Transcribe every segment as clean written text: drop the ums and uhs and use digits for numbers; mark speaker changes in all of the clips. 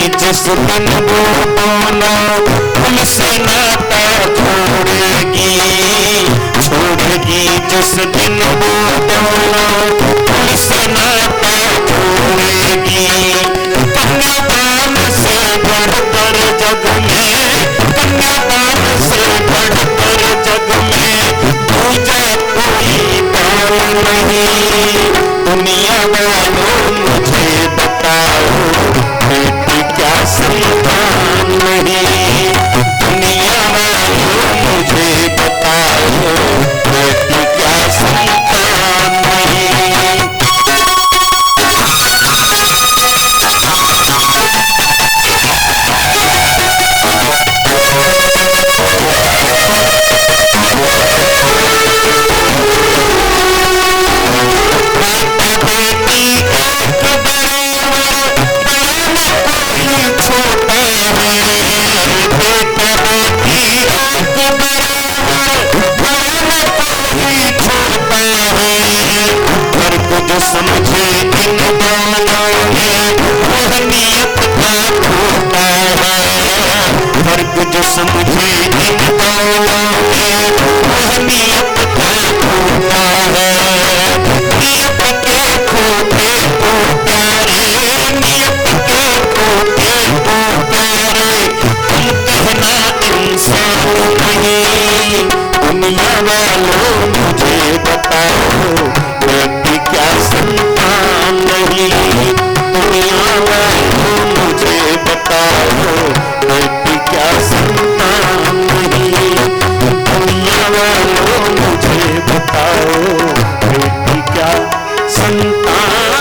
Speaker 1: जिस दिन वो दोनों हमसे नाता छोड़ेगी, छोड़ेगी जिस दिन वो दोनों हमसे नाता छोड़ेगी। कन्यादान से बढ़कर जग में, कन्यादान से बढ़कर जग में पूजा कोई दान नहीं। दुनिया वालों मुझे बताओ बेटी क्या संतान नहीं। दुनिया वालों मुझे बताओ बेटी क्या संतान नहीं। जो समझे इन दोनों में वह नियत का खोटा है। फर्क जो समझे इन दोनों में वह नियत का खोटा है। नियत के खोटे तो प्यारे, नियत के खोटे तो प्यारे, तुम कहना इंसान नहीं। दुनिया वालों मुझे बताओ बेटी क्या संतान नहीं। दुनिया वालों मुझे बताओ बेटी क्या संतान नहीं। दुनिया वालों मुझे बताओ बेटी क्या संतान।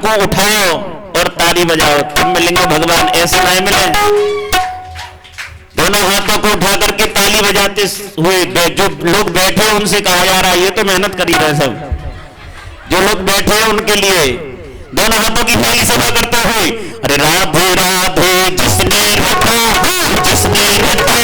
Speaker 1: को उठाओ और ताली बजाओ तब मिलेंगे भगवान, ऐसे नहीं मिले। दोनों हाथों को उठा करके ताली बजाते हुए जो लोग बैठे हैं उनसे कहा जा रहा है, ये तो मेहनत कर ही रहे सब, जो लोग बैठे हैं उनके लिए दोनों हाथों की ताली सेवा करते हुए, अरे राधे राधे जिसने रखा, जिसने रखा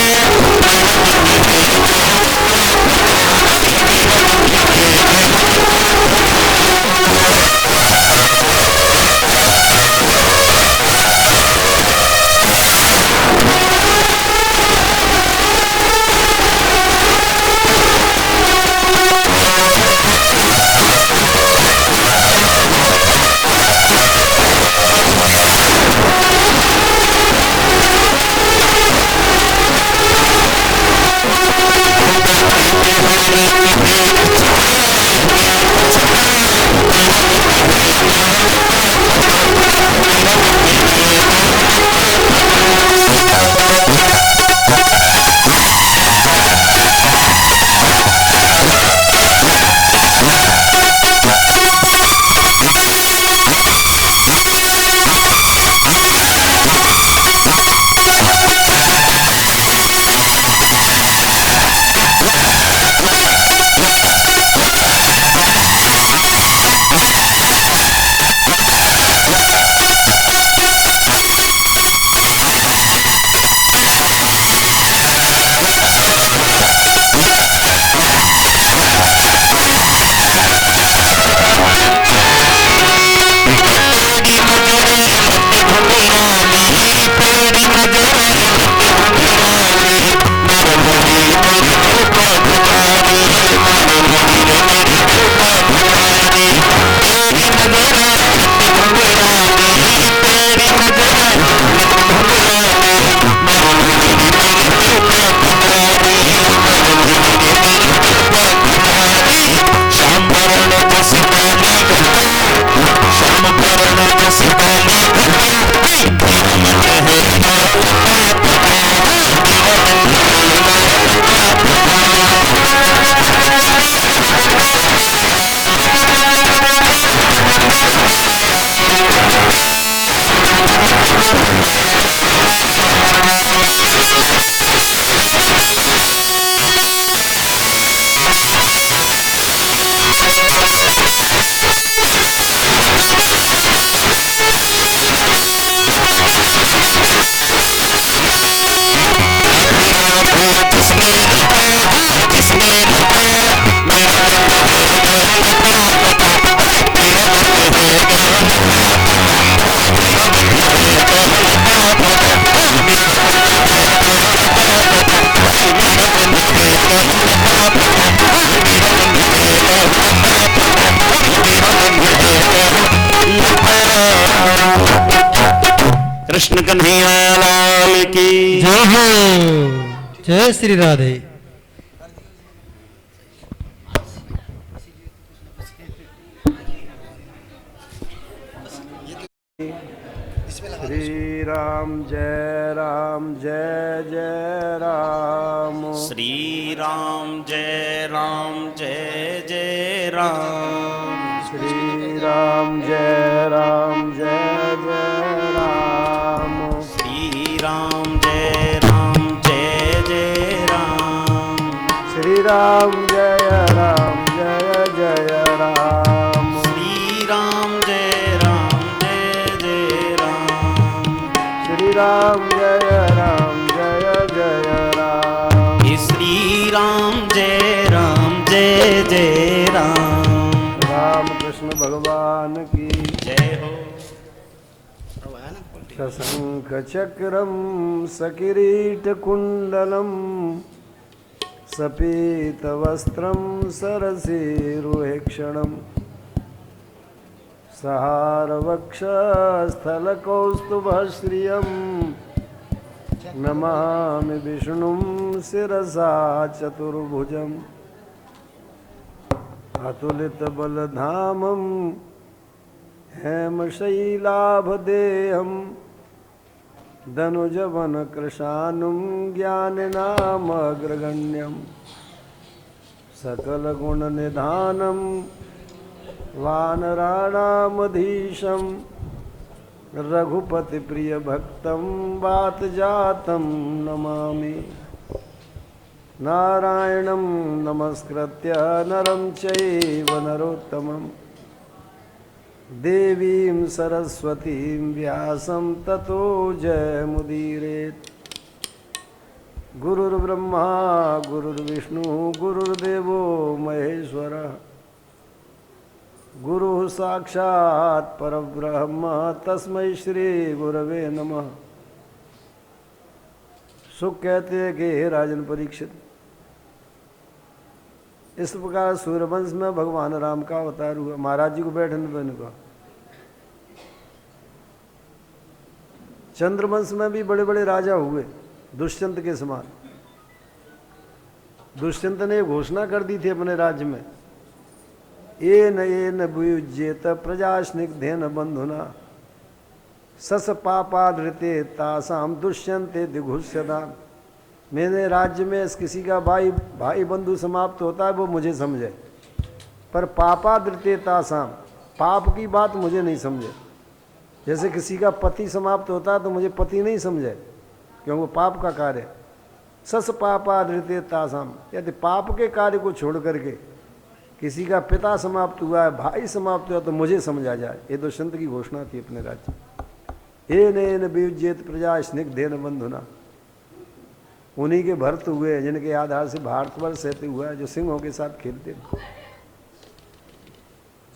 Speaker 1: कृष्ण कन्हैया लाल की
Speaker 2: जय हो। जय श्री राधे।
Speaker 3: श्री राम जय जय राम।
Speaker 1: श्री राम जय जय राम।
Speaker 3: श्री राम जय जय राम।
Speaker 1: श्री राम जय जय राम।
Speaker 3: श्री राम जय जय राम।
Speaker 1: श्री राम जय जय राम।
Speaker 3: श्री राम जय जय राम।
Speaker 1: श्री राम जय जय राम।
Speaker 3: राम कृष्ण भगवान की
Speaker 1: जय हो।
Speaker 3: शंख चक्रम सकिरीटकुण्डलं सपीतवस्त्रं सरसीरुहेक्षणं सहारवक्षस्थलकौस्तुभश्रियं नमामि विष्णुं शिरसा चतुर्भुजम् अतुलितबलधामं हेमशैलाभदेहम् धनुजवनकृशानुं ज्ञानिनामग्रगण्यं सकलगुणनिधानं वानराणामधीशं रघुपति प्रिय भक्तं वात जातं नमामि। नारायणं नमस्कृत्य नरं चैव नरोत्तमं देवीं सरस्वतीं व्यासं ततो जयमुदीरयेत्। गुरुर्ब्रह्मा गुरुर्विष्णु गुरुर्देवो महेश्वरः गुरुः साक्षात् परब्रह्म तस्मै श्री गुरवे नमः। सुख कहते हैं कि हे राजन परीक्षित, इस प्रकार सूर्यवंश में भगवान राम का अवतार हुआ। महाराज जी को बैठने देने को। चंद्रवंश में भी बड़े बड़े राजा हुए दुष्यंत के समान। दुष्यंत ने घोषणा कर दी थी अपने राज्य में, एन वियुज्येत प्रजा स्निग्धेन बंधुना सस पापादृते तासाम दुष्यंते दिघुष्यताम। मेरे राज्य में किसी का भाई बंधु समाप्त होता है वो मुझे समझे, पर पापादृते तासाम, पाप की बात मुझे नहीं समझे। जैसे किसी का पति समाप्त होता है तो मुझे पति नहीं समझे क्योंकि वो पाप का कार्य है। सस पापादृते तासाम, यदि पाप के कार्य को छोड़ करके किसी का पिता समाप्त हुआ है, भाई समाप्त हुआ तो मुझे समझा जाए। ये दुष्यंत की घोषणा थी अपने राज्य। एन वियुज्येत प्रजा स्निग्धेन बंधुना, उन्हीं के भरत हुए जिनके आधार से भारतवर्ष सहते हुआ है, जो सिंहों के साथ खेलते हैं।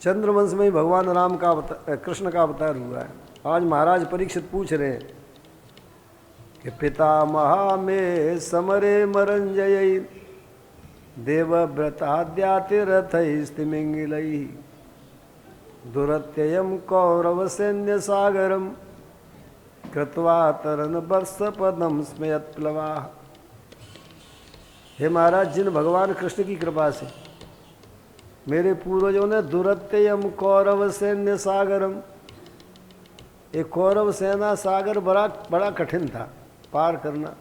Speaker 3: चंद्रवंश में ही भगवान राम का कृष्ण का अवतार हुआ है। आज महाराज परीक्षित पूछ रहे हैं कि पितामहा में समरे मरंजय देवव्रताद्यातिरथैस्तिमिंगिलैः दुरत्ययं कौरव सैन्य सागरम कृत्वा तरन वर्षपदम स्मयत प्लवाः। हे महाराज, जिन भगवान कृष्ण की कृपा से मेरे पूर्वजों ने दुरत्ययम कौरव सैन्य सागरम, एक कौरव सेना सागर बड़ा कठिन था पार करना,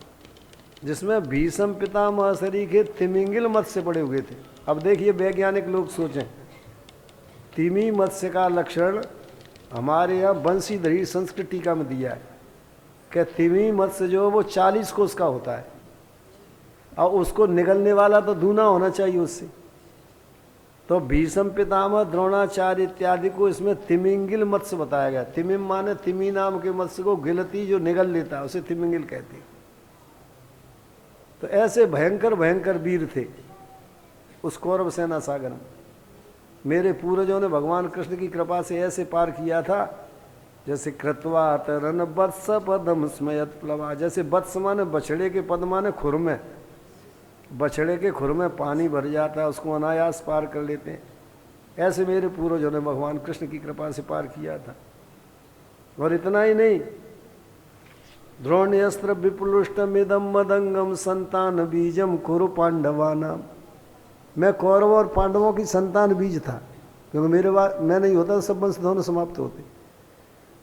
Speaker 3: जिसमें भीष्म पितामह सरीखे तिमिंगिल मत्स्य पड़े हुए थे। अब देखिए वैज्ञानिक लोग सोचें, तिमी मत्स्य का लक्षण हमारे यहाँ बंशीधरी संस्कृति का में दिया है कि तिमी मत्स्य जो वो 40 कोस का होता है और उसको निगलने वाला तो दूना होना चाहिए उससे। तो भीष्म पितामह द्रोणाचार्य इत्यादि को इसमें तिमिंगिल मत्स्य बताया गया। तिमिम माने तिमी नाम के मत्स्य को गिलती जो निगल लेता है उसे तिमिंगिल कहते हैं। तो ऐसे भयंकर भयंकर वीर थे उस कौरव सेना सागर में। मेरे पूर्वजों ने भगवान कृष्ण की कृपा से ऐसे पार किया था जैसे कृत्वा तरन वत्स पदम स्मयत प्लवा। जैसे वत्स माने बछड़े के पद माने खुर में, बछड़े के खुर में पानी भर जाता है, उसको अनायास पार कर लेते हैं। ऐसे मेरे पूर्वजों ने भगवान कृष्ण की कृपा से पार किया था। और इतना ही नहीं, द्रोण्यस्त्र विपुलुष्टमिदम मदंगम संतान बीजम कुरु पांडवानाम। मैं कौरव और पांडवों की संतान बीज था, क्योंकि मैं नहीं होता सब वंश दोनों समाप्त होते।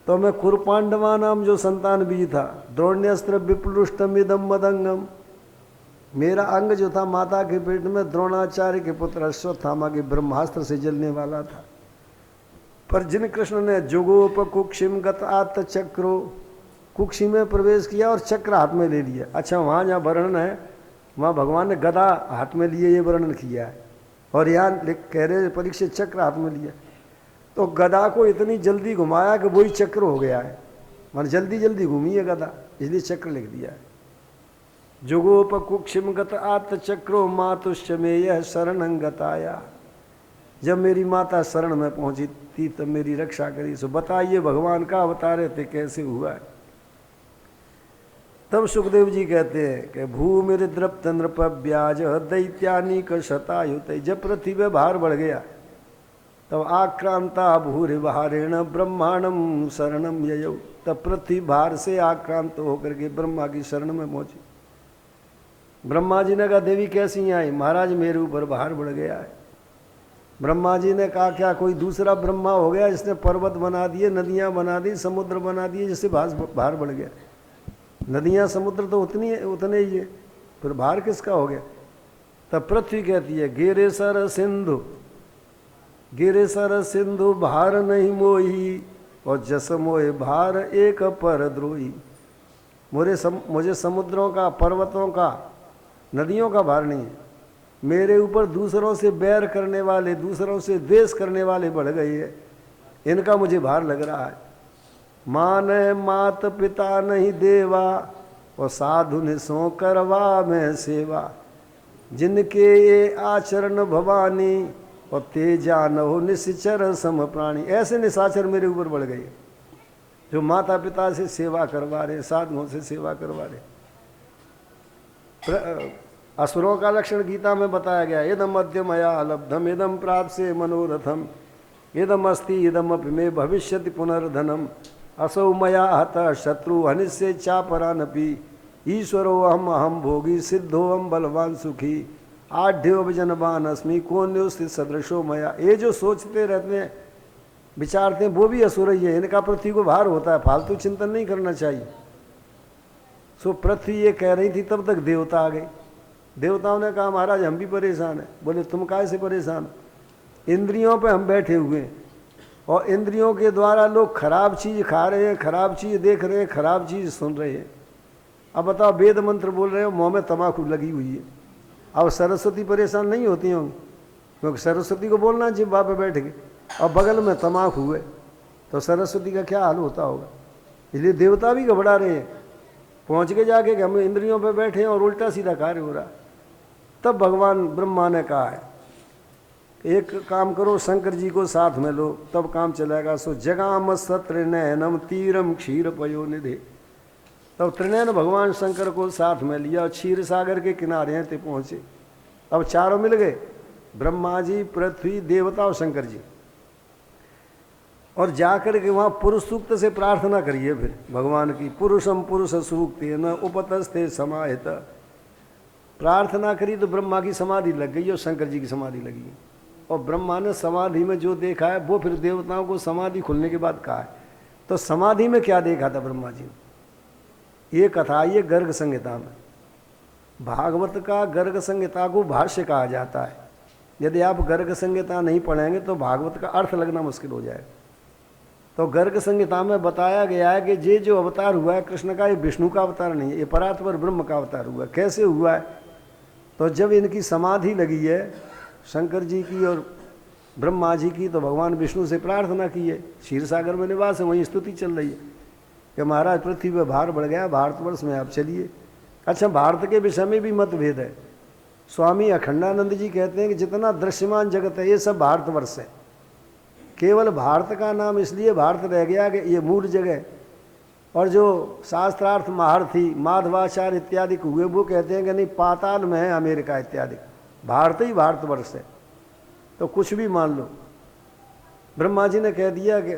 Speaker 3: तो मैं कुरु पांडवानाम जो संतान बीज था। द्रोण्यस्त्र विपुलुष्टमिदम मदंगम, मेरा अंग जो था माता के पेट में द्रोणाचार्य के पुत्र अश्वत्थामा के ब्रह्मास्त्र से जलने वाला था। पर जिन कृष्ण ने जुगोप कुक्षिम गत आत्त चक्रो, कुक्षी में प्रवेश किया और चक्र हाथ में ले लिया। अच्छा, वहाँ जहाँ वर्णन है वहाँ भगवान ने गदा हाथ में लिए ये वर्णन किया है, और यहाँ कह रहे परीक्षित चक्र हाथ में लिया। तो गदा को इतनी जल्दी घुमाया कि वही चक्र हो गया है, मान जल्दी जल्दी घूमी है गदा, इसलिए चक्र लिख दिया है। जुगोप कुक्षिम गत आत्त चक्रो मातुष्यमेय शरणं गताया। जब मेरी माता शरण में पहुंची थी तब मेरी रक्षा करी। सो बताइए भगवान का अवतार थे कैसे हुआ है। तब सुखदेव जी कहते हैं कि भूमिर द्रप्त नृप ब्याज दैत्यानी क शतायुत। जब पृथ्वी में भार बढ़ गया तब आक्रांता भूरि बहारेण ब्रह्मांडम शरणम ययौ। तब पृथ्वी भार से आक्रांत होकर के ब्रह्मा की शरण में पहुंची। ब्रह्मा जी ने कहा देवी कैसी आई? महाराज मेरे ऊपर भार बढ़ गया है। ब्रह्मा जी ने कहा क्या कोई दूसरा ब्रह्मा हो गया जिसने पर्वत बना दिए, नदियां बना दी, समुद्र बना दिए, जिससे भार बढ़ गया? नदियां समुद्र तो उतने ही है, फिर भार किसका हो गया? तब पृथ्वी कहती है गेरे सर सिंधु गिरिसर सिंधु भार नहीं मोही, और जस मोहे भार एक पर द्रोही। मुझे समुद्रों का, पर्वतों का, नदियों का भार नहीं है। मेरे ऊपर दूसरों से बैर करने वाले, दूसरों से द्वेष करने वाले बढ़ गए हैं, इनका मुझे भार लग रहा है। माने मात पिता नहीं देवा, और साधु ने सो करवा में सेवा। जिनके ये आचरण भवानी, और तेजा न हो निश्चर सम प्राणी। ऐसे निशाचर मेरे ऊपर बढ़ गए जो माता पिता से सेवा करवा रहे, साधुओं से सेवा करवा रहे। असुरों का लक्षण गीता में बताया गया, इदम मध्यमया लब्धम इदम प्राप्त से मनोरथम इदम अस्ति इदम अपि मे भविष्यति पुनर्धनम असौ मया हतः शत्रु हनिष्ये चापरानपि ईश्वरो अहम भोगी सिद्धो हम बलवान सुखी आढ़्यो जनवान अस्मि कोन्योस्ति सदृशो मया। ये जो सोचते रहते हैं, विचारते हैं, वो भी असुर ही है। इनका पृथ्वी को भार होता है, फालतू चिंतन नहीं करना चाहिए। सो पृथ्वी ये कह रही थी, तब तक देवता आ गए। देवताओं ने कहा महाराज हम भी परेशान हैं। बोले तुम काहे से परेशान? इंद्रियों पे हम बैठे हुए हैं, और इंद्रियों के द्वारा लोग खराब चीज़ खा रहे हैं, खराब चीज़ देख रहे हैं, खराब चीज़ सुन रहे हैं। अब बताओ, वेद मंत्र बोल रहे हो, मुँह में तम्बाकू लगी हुई है। अब सरस्वती परेशान नहीं होती होंगी, क्योंकि सरस्वती को बोलना जिब्बा पे बैठ के, और बगल में तम्बाकू है, तो सरस्वती का क्या हाल होता होगा। इसलिए देवता भी घबरा रहे हैं, पहुँच के जाके कि हम इंद्रियों पे बैठे हैं और उल्टा सीधा कार्य हो रहा। तब भगवान ब्रह्मा ने कहा है, एक काम करो, शंकर जी को साथ में लो, तब काम चलेगा। सो जगाम सत्र नैनम तीरम क्षीर पयो निधे। तब त्रिनयन भगवान शंकर को साथ में लिया और क्षीर सागर के किनारे ते पहुँचे। अब चारों मिल गए, ब्रह्मा जी, पृथ्वी, देवता और शंकर जी। और जाकर के वहाँ पुरुष सूक्त से प्रार्थना करिए फिर भगवान की, पुरुषम पुरुष सूक्त न उपतस्ते समाहित। प्रार्थना करी तो ब्रह्मा की समाधि लग गई और शंकर जी की समाधि लगी। और ब्रह्मा ने समाधि में जो देखा है वो फिर देवताओं को समाधि खुलने के बाद कहा है। तो समाधि में क्या देखा था ब्रह्मा जी ने, ये कथा ये गर्ग संहिता में। भागवत का गर्ग संहिता को भाष्य कहा जाता है। यदि आप गर्ग संहिता नहीं पढ़ेंगे तो भागवत का अर्थ लगना मुश्किल हो जाएगा। तो गर्ग संहिता में बताया गया है कि ये जो अवतार हुआ है कृष्ण का, ये विष्णु का अवतार नहीं है, ये परात्पर ब्रह्म का अवतार हुआ है। कैसे हुआ है? तो जब इनकी समाधि लगी है शंकर जी की और ब्रह्मा जी की, तो भगवान विष्णु से प्रार्थना की है। क्षीर सागर में निवास है, वहीं स्तुति चल रही है कि महाराज पृथ्वी पर भार बढ़ गया, भारतवर्ष में आप चलिए। अच्छा, भारत के विषय में भी मतभेद है। स्वामी अखंडानंद जी कहते हैं कि जितना दृश्यमान जगत है ये सब भारतवर्ष है। केवल भारत का नाम इसलिए भारत रह गया कि ये मूल जगह, और जो शास्त्रार्थ महारथी माधवाचार्य इत्यादि हुए वो कहते हैं कि नहीं, पाताल में है अमेरिका इत्यादि, भारत ही भारतवर्ष है। तो कुछ भी मान लो। ब्रह्मा जी ने कह दिया कि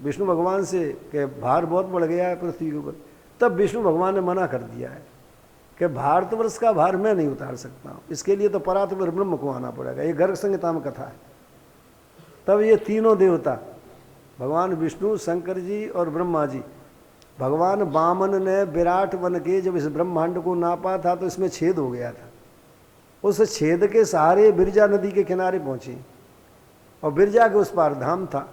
Speaker 3: विष्णु भगवान से कि भार बहुत बढ़ गया है पृथ्वी के ऊपर। तब विष्णु भगवान ने मना कर दिया है कि भारतवर्ष का भार मैं नहीं उतार सकता हूँ, इसके लिए तो परात्पर ब्रह्म को आना पड़ेगा। ये गर्ग संहिता में कथा है। तब ये तीनों देवता, भगवान विष्णु, शंकर जी और ब्रह्मा जी, भगवान वामन ने विराट बन के जब इस ब्रह्मांड को नापा था तो इसमें छेद हो गया था। उस छेद के सहारे बिरजा नदी के किनारे पहुँचे, और बिरजा के उस पार धाम था।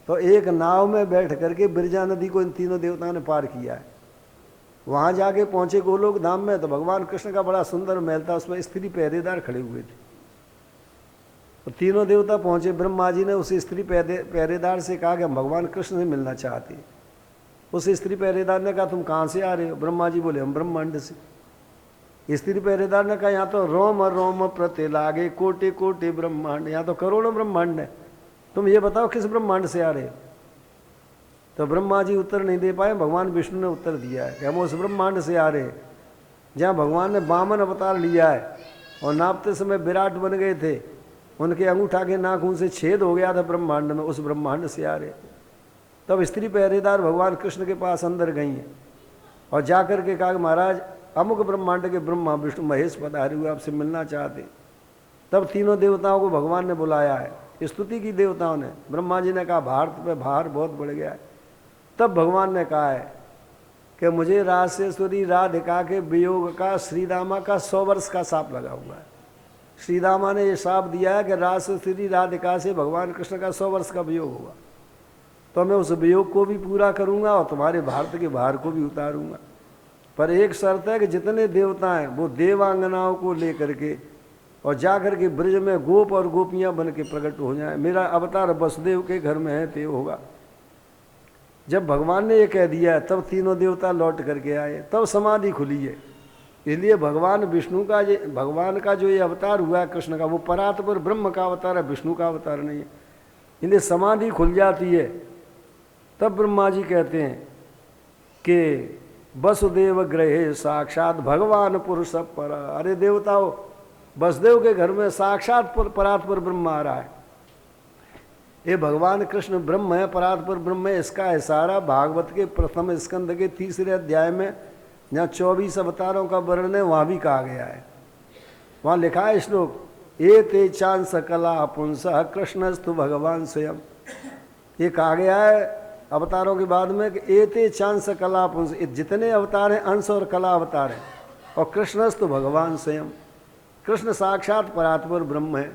Speaker 3: तो एक नाव में बैठ करके बिरजा नदी को इन तीनों देवताओं ने पार किया है। वहाँ जाके पहुँचे गोलोक धाम में, तो भगवान कृष्ण का बड़ा सुंदर महल था, उसमें स्त्री पहरेदार खड़े हुए थे। तो तीनों देवता पहुँचे। ब्रह्मा जी ने उस स्त्री पहरेदार से कहा कि हम भगवान कृष्ण से मिलना चाहते हैं। उस स्त्री पहरेदार ने कहा तुम कहाँ से आ रहे हो? ब्रह्मा जी बोले हम ब्रह्मांड से। स्त्री पहरेदार ने कहा यहाँ तो रोम रोम प्रति लागे कोटे कोटे ब्रह्मांड, यहाँ तो करोड़ों ब्रह्मांड है, तुम ये बताओ किस ब्रह्मांड से आ रहे हो? तो ब्रह्मा जी उत्तर नहीं दे पाए। भगवान विष्णु ने उत्तर दिया है कि हम उस ब्रह्मांड से आ रहे हैं जहाँ भगवान ने वामन अवतार लिया है और नापते समय विराट बन गए थे, उनके अंगूठा के नाखून से छेद हो गया था ब्रह्मांड में, उस ब्रह्मांड से आ रहे। तब स्त्री पहरेदार भगवान कृष्ण के पास अंदर गई हैं और जाकर के कहा महाराज अमुक ब्रह्मांड के ब्रह्मा विष्णु महेश पधारे हुए, आपसे मिलना चाहते। तब तीनों देवताओं को भगवान ने बुलाया है, स्तुति की देवताओं ने। ब्रह्मा जी ने कहा भारत पे भार बहुत बढ़ गया है। तब भगवान ने कहा है कि मुझे रासेश्वरी राधिका के वियोग का श्री रामा का 100 वर्ष का शाप लगा हुआ है। श्री रामा ने ये शाप दिया है कि रास श्री राधिका से भगवान कृष्ण का 100 वर्ष का वियोग होगा, तो मैं उस वियोग को भी पूरा करूंगा और तुम्हारे भारत के भार को भी उतारूंगा। पर एक शर्त है कि जितने देवता हैं वो देवांगनाओं को लेकर के और जाकर के ब्रज में गोप और गोपियां बन के प्रकट हो जाएं। मेरा अवतार वसुदेव के घर में है ते होगा। जब भगवान ने ये कह दिया तब तीनों देवता लौट करके आए, तब समाधि खुली है। इसलिए भगवान विष्णु का भगवान का जो ये अवतार हुआ है कृष्ण का, वो परात्पर ब्रह्म का अवतार है, विष्णु का अवतार नहीं है। इसलिए समाधि खुल जाती है। तब ब्रह्मा जी कहते हैं कि वसुदेव ग्रहे साक्षात भगवान पुरुष पर। अरे देवताओं, वसुदेव के घर में साक्षात परात्पर ब्रह्म आ रहा है। ये भगवान कृष्ण ब्रह्म है, परात्पर ब्रह्म है। इसका इशारा भागवत के प्रथम स्कंद के 3 अध्याय में जहाँ 24 अवतारों का वर्णन है वहाँ भी कहा गया है। वहाँ लिखा है श्लोक, एते चांस कला पुंसः कृष्णस्तु भगवान स्वयं। ये कहा गया है अवतारों के बाद में कि एते चांस कला पुंस, जितने अवतार हैं अंश और कला अवतार हैं, और कृष्णस्तु भगवान स्वयं। कृष्ण साक्षात परात्पर ब्रह्म है।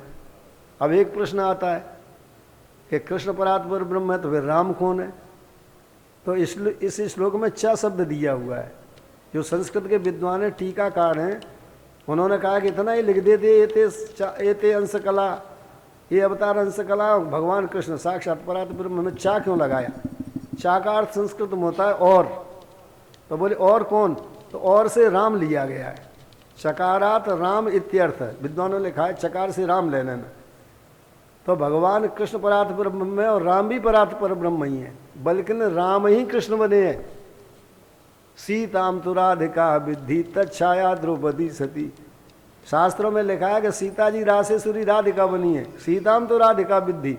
Speaker 3: अब एक प्रश्न आता है कि कृष्ण परात्पर ब्रह्म है तो फिर राम कौन है? तो इस श्लोक में 4 शब्द दिया हुआ है। जो संस्कृत के विद्वान हैं, टीकाकार हैं, उन्होंने कहा कि इतना ही लिख देते एते अंश कला, ये अवतार अंश कला, भगवान कृष्ण साक्षात परात्पर ब्रह्म में चा क्यों लगाया? चा का अर्थ संस्कृत में होता है और। तो बोले और कौन? तो और से राम लिया गया है। चकारात राम इत्यर्थ है। विद्वानों ने लिखा है चकार से राम लेने में। तो भगवान कृष्ण परात्पर ब्रह्म है और राम भी परात्पर ब्रह्म ही है, बल्कि राम ही कृष्ण बने हैं। सीताम तु राधिका विद्धि तच्छाया द्रौपदी सती। शास्त्रों में लिखा है कि सीता जी रासेश्वरी राधिका बनी है, सीताम तो राधिका विद्धि,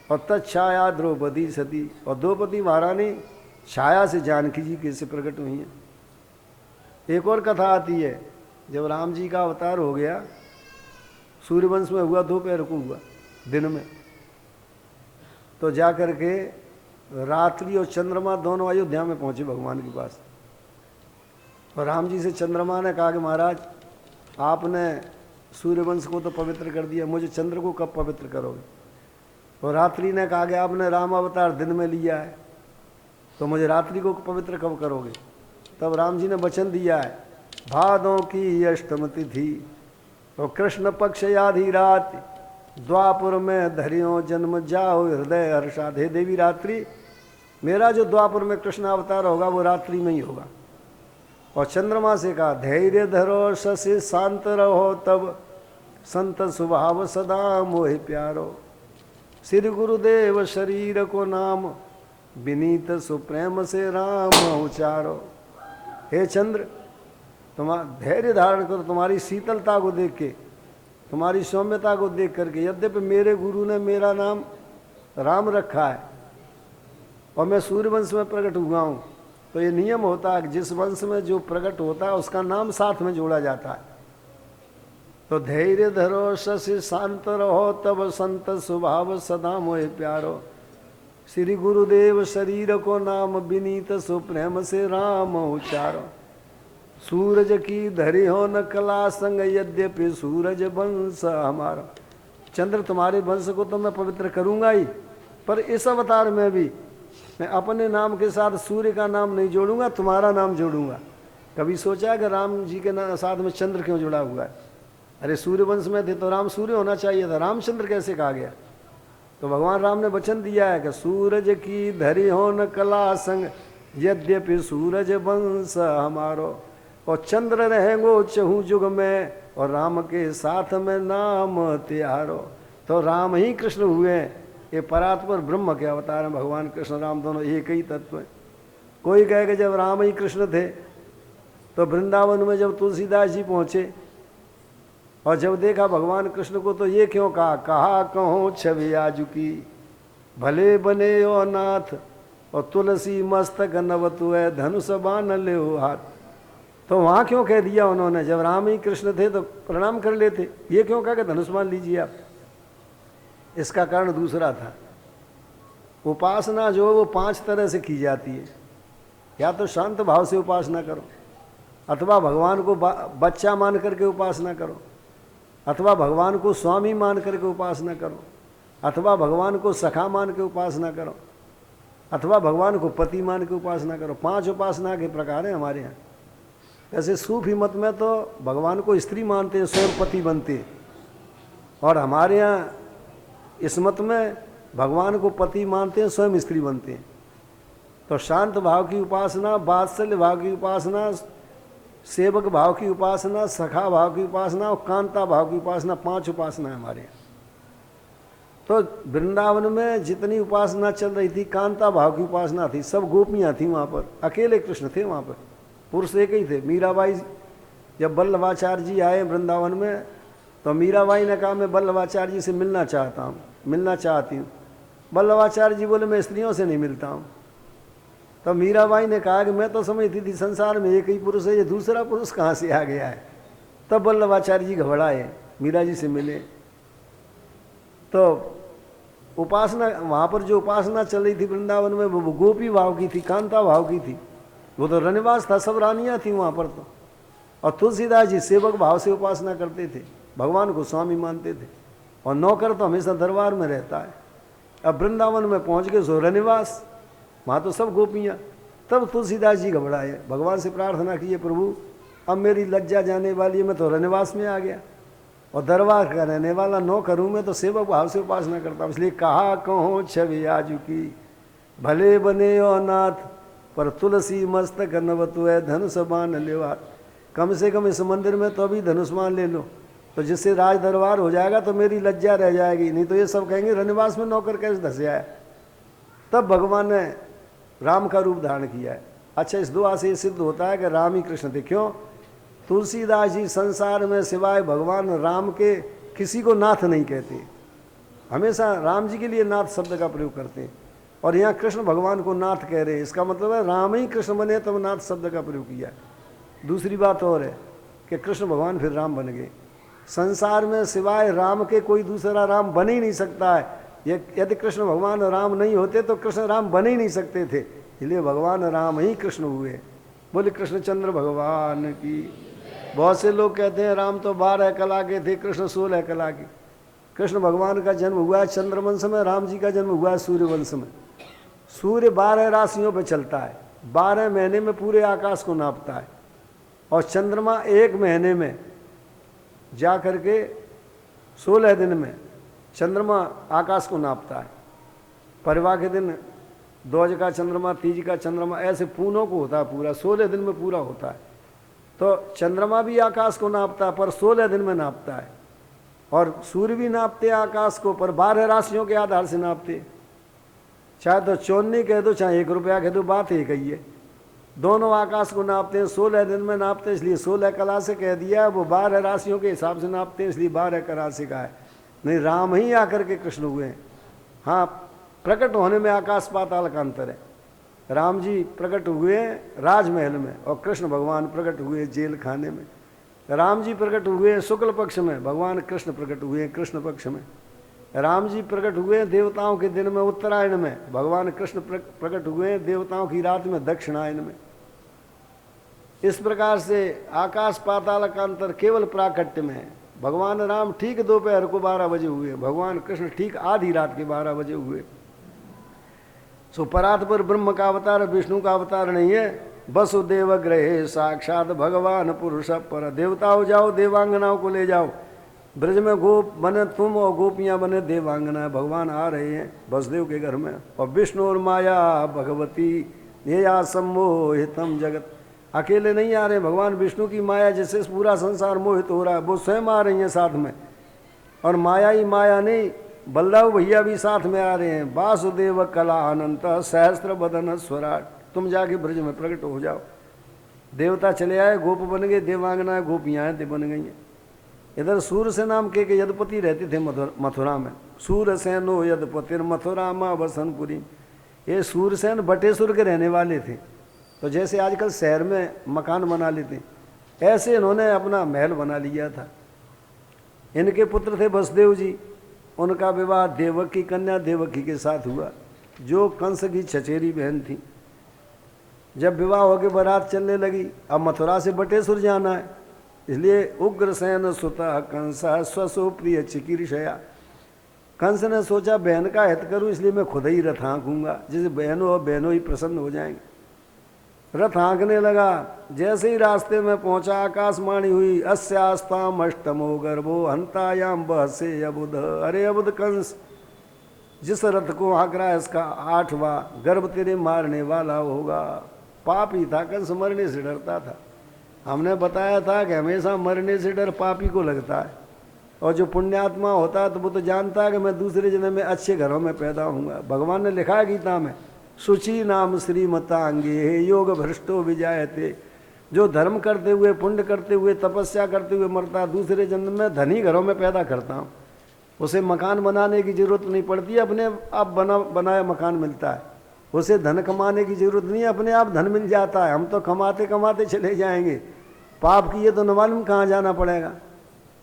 Speaker 3: और तच्छाया द्रौपदी सती। और द्रौपदी महारानी छाया से जानकी जी कैसे प्रकट हुई है। एक और कथा आती है, जब राम जी का अवतार हो गया, सूर्यवंश में हुआ, दोपहर को हुआ, दिन में, तो जा कर के रात्रि और चंद्रमा दोनों अयोध्या में पहुंचे भगवान के पास। और राम जी से चंद्रमा ने कहा कि महाराज आपने सूर्यवंश को तो पवित्र कर दिया, मुझे चंद्र को कब पवित्र करोगे? और रात्रि ने कहा कि आपने राम अवतार दिन में लिया है, तो मुझे रात्रि को पवित्र कब करोगे? तब राम जी ने वचन दिया है, भादों की अष्टम तिथि और कृष्ण पक्ष आधी रात, द्वापुर में धरियो जन्म जाओ हृदय हर्षाद। हे देवी रात्रि, मेरा जो द्वापुर में कृष्ण अवतार होगा वो रात्रि में ही होगा। और चंद्रमा से कहा, धैर्य धरो शशि शांत रहो तब संत स्वभाव सदा मोहि प्यारो। श्री गुरुदेव शरीर को नाम विनीत सुप्रेम से राम उचारो। हे चंद्र, तुम धैर्य धारण करो, तुम्हारी शीतलता को देख के, तुम्हारी सौम्यता को देख करके। यद्यपि मेरे गुरु ने मेरा नाम राम रखा है और मैं सूर्यवंश में प्रकट हुआ हूँ, तो ये नियम होता है कि जिस वंश में जो प्रकट होता है उसका नाम साथ में जोड़ा जाता है। तो धैर्य धरो शशि शांत रहो तब संत स्वभाव सदा मोहि प्यारो। श्री गुरुदेव शरीर को नाम विनीत सुप्रेम से राम उचारो। सूरज की धरी हो न कला संग यद्यपि सूरज वंश हमारा। चंद्र तुम्हारे वंश को तो मैं पवित्र करूंगा ही, पर इस अवतार में भी मैं अपने नाम के साथ सूर्य का नाम नहीं जोड़ूंगा, तुम्हारा नाम जोड़ूंगा। कभी सोचा है कि राम जी के साथ में चंद्र क्यों जुड़ा हुआ है? अरे सूर्य वंश में थे तो राम सूर्य होना चाहिए था, रामचंद्र कैसे कहा गया? तो भगवान राम ने वचन दिया है कि सूरज की धरी हो न कला संग यद्यपि सूरज वंश हमारो। और चंद्र रहेंगो चहु जुग में और राम के साथ में नाम त्यारो। तो राम ही कृष्ण हुए, ये परात्पर ब्रह्म के अवतार हैं। भगवान कृष्ण राम दोनों एक ही तत्व हैं। कोई कहे कि जब राम ही कृष्ण थे तो वृंदावन में जब तुलसीदास जी पहुँचे और जब देखा भगवान कृष्ण को तो ये क्यों कहा, कहा कहो छवि आजुकी भले बने ओ नाथ और तुलसी मस्तक नवतु है धनुष बाण ले हाथ। तो वहाँ क्यों कह दिया उन्होंने? जब राम ही कृष्ण थे तो प्रणाम कर लेते, ये क्यों कहा कि धनुष बाण लीजिए आप? इसका कारण दूसरा था। उपासना जो वो 5 तरह से की जाती है। या तो शांत भाव से उपासना करो, अथवा भगवान को बच्चा मान करके उपासना करो, अथवा भगवान को स्वामी मान करके उपासना करो, अथवा भगवान को सखा मान के उपासना करो, अथवा भगवान को पति मान के उपासना करो। 5 उपासना के प्रकार हैं हमारे यहाँ। ऐसे सूफी मत में तो भगवान को स्त्री मानते हैं, स्वयं पति बनते हैं, और हमारे यहाँ इस मत में भगवान को पति मानते हैं, स्वयं स्त्री बनते हैं। तो शांत भाव की उपासना, वात्सल्य भाव की उपासना, सेवक भाव की उपासना, सखा भाव की उपासना और कांता भाव की उपासना, 5 उपासना है हमारे यहाँ। तो वृंदावन में जितनी उपासना चल रही थी, कांता भाव की उपासना थी, सब गोपियाँ थी वहाँ पर, अकेले कृष्ण थे वहाँ पर, पुरुष एक ही थे। मीराबाई, जब वल्लभाचार्य जी आए वृंदावन में, तो मीराबाई ने कहा मैं वल्लभाचार्य जी से मिलना चाहती हूँ। वल्लभाचार्य जी बोले मैं स्त्रियों से नहीं मिलता हूँ। तो मीराबाई ने कहा कि मैं तो समझती थी संसार में एक ही पुरुष है, ये दूसरा पुरुष कहाँ से आ गया है। तब वल्लभाचार्य जी घबराए, मीरा जी से मिले। तो उपासना वहाँ पर जो उपासना चल रही थी वृंदावन में, वो गोपी भाव की थी, कांता भाव की थी। वो तो रनिवास था, सब रानियाँ थी वहाँ पर तो। और तुलसीदास जी सेवक भाव से उपासना करते थे, भगवान को स्वामी मानते थे, और नौकर तो हमेशा दरबार में रहता है। अब वृंदावन में पहुँच गए सो रनिवास, वहाँ तो सब गोपियाँ। तब तुलसीदास जी घबराए, भगवान से प्रार्थना की, प्रभु अब मेरी लज्जा जाने वाली है, मैं तो रनिवास में आ गया और दरबार का रहने वाला नौकर हूँ, मैं तो सेवक भाव से उपासना करता हूँ। इसलिए कहा कहो छवि आजू की, भले बने ओ नाथ, पर तुलसी मस्तक नवतु है धनुष बाण लेवा। कम से कम इस मंदिर में तो अभी धनुष्मान ले लो, तो जिससे राज दरबार हो जाएगा तो मेरी लज्जा रह जाएगी, नहीं तो ये सब कहेंगे रनिवास में नौकर कैसे धसे आए। तब भगवान ने राम का रूप धारण किया है। अच्छा, इस दुआ से ये सिद्ध होता है कि राम ही कृष्ण थे। क्यों? तुलसीदास जी संसार में सिवाय भगवान राम के किसी को नाथ नहीं कहते, हमेशा राम जी के लिए नाथ शब्द का प्रयोग करते हैं। और यहाँ कृष्ण भगवान को नाथ कह रहे हैं, इसका मतलब है राम ही कृष्ण बने तब नाथ शब्द का प्रयोग किया। दूसरी बात और है कि कृष्ण भगवान फिर राम बन गए। संसार में सिवाय राम के कोई दूसरा राम बन ही नहीं सकता है। यदि कृष्ण भगवान राम नहीं होते तो कृष्ण राम बन ही नहीं सकते थे, इसलिए भगवान राम ही कृष्ण हुए। बोले कृष्णचंद्र भगवान की। बहुत से लोग कहते हैं राम तो 12 कला के थे, कृष्ण 16 कला के। कृष्ण भगवान का जन्म हुआ है चंद्रवंश में, राम जी का जन्म हुआ है सूर्यवंश में। सूर्य 12 राशियों पर चलता है, 12 महीने में पूरे आकाश को नापता है, और चंद्रमा 1 महीने में जा करके 16 दिन में चंद्रमा आकाश को नापता है। परिवार के दिन द्विज का चंद्रमा, तीज का चंद्रमा, ऐसे पूनों को होता है पूरा, 16 दिन में पूरा होता है। तो चंद्रमा भी आकाश को नापता है पर 16 दिन में नापता है, और सूर्य भी नापते हैं आकाश को, पर 12 राशियों के आधार से नापते। चाहे तो 54 कह दो, चाहे 1 रुपया कह दो, बात एक ही है। दोनों आकाश को नापते हैं, 16 दिन में नापते हैं, इसलिए 16 कला से कह दिया। वो 12 राशियों के हिसाब से नापते हैं, इसलिए 12 कला से कहा है। नहीं, राम ही आकर के कृष्ण हुए हैं। हाँ, प्रकट होने में आकाश पाताल का अंतर है। राम जी प्रकट हुए राजमहल में, और कृष्ण भगवान प्रकट हुए जेल खाने में। राम जी प्रकट हुए शुक्ल पक्ष में, भगवान कृष्ण प्रकट हुए कृष्ण पक्ष में। राम जी प्रकट हुए देवताओं के दिन में उत्तरायण में, भगवान कृष्ण प्रकट हुए देवताओं की रात में दक्षिणायन में। इस प्रकार से आकाश पाताल का अंतर केवल प्राकट्य में है। भगवान राम ठीक दोपहर को 12 बजे हुए, भगवान कृष्ण ठीक आधी रात के 12 बजे हुए। सो परात पर ब्रह्म का अवतार, विष्णु का अवतार नहीं है। वसुदेव ग्रहे साक्षात भगवान पुरुष पर। देवताओं जाओ, देवांगनाओं को ले जाओ। ब्रज में गोप बने तुम और गोपियां बने देवांगना। भगवान आ रहे हैं वसुदेव के घर में। और विष्णु और माया भगवती ये या सम्मोहितम जगत। अकेले नहीं आ रहे, भगवान विष्णु की माया जिससे पूरा संसार मोहित हो रहा है, वो स्वयं आ रही है साथ में। और माया ही माया नहीं, बलदाऊ भैया भी साथ में आ रहे हैं। वासुदेव कला अनंत सहस्त्र बदन स्वराट। तुम जाके ब्रज में प्रकट हो जाओ। देवता चले आए, गोप बन गए, देवांगना गोपियाँ बन गई हैं। इधर सूरसेन नाम के यदुपति रहते थे मथुरा में। सूरसेनो यदुपतिर मथुरा माँ वसनपुरी। ये सूरसेन बटेश्वर के रहने वाले थे। तो जैसे आजकल शहर में मकान बना लेते, ऐसे इन्होंने अपना महल बना लिया था। इनके पुत्र थे वसुदेव जी। उनका विवाह देवकी कन्या देवकी के साथ हुआ, जो कंस की चचेरी बहन थी। जब विवाह होकर बारात चलने लगी, अब मथुरा से बटेश्वर जाना है, इसलिए उग्रसेन सुता कंस स्वसो प्रिय चिकीर्षया, कंस ने सोचा बहन का हित करूं इसलिए मैं खुद ही रथ हाँकूंगा, जिसे बहनों ही प्रसन्न हो जाएंगे। रथ हाँकने लगा। जैसे ही रास्ते में पहुंचा आकाशवाणी हुई, अस्यास्ताम अष्टमो गर्भो हंतायाम बहसे अबुध। अरे अबुध कंस, जिस रथ को हाँक रहा है इसका 8वां गर्भ तेरे मारने वाला होगा। पापी था कंस, मरने से डरता था। हमने बताया था कि हमेशा मरने से डर पापी को लगता है, और जो पुण्यात्मा होता है तो वो तो जानता है कि मैं दूसरे जन्म में अच्छे घरों में पैदा होऊंगा। भगवान ने लिखा है गीता में, शुचि नाम श्रीमतांगे योग भ्रष्टो विजायते। जो धर्म करते हुए, पुण्य करते हुए, तपस्या करते हुए मरता, दूसरे जन्म में धनी घरों में पैदा करता हूँ। उसे मकान बनाने की जरूरत नहीं पड़ती, अपने आप बनाया मकान मिलता है। उसे धन कमाने की जरूरत नहीं है, अपने आप धन मिल जाता है। हम तो कमाते कमाते चले जाएंगे, पाप किए तो न मालूम कहाँ जाना पड़ेगा।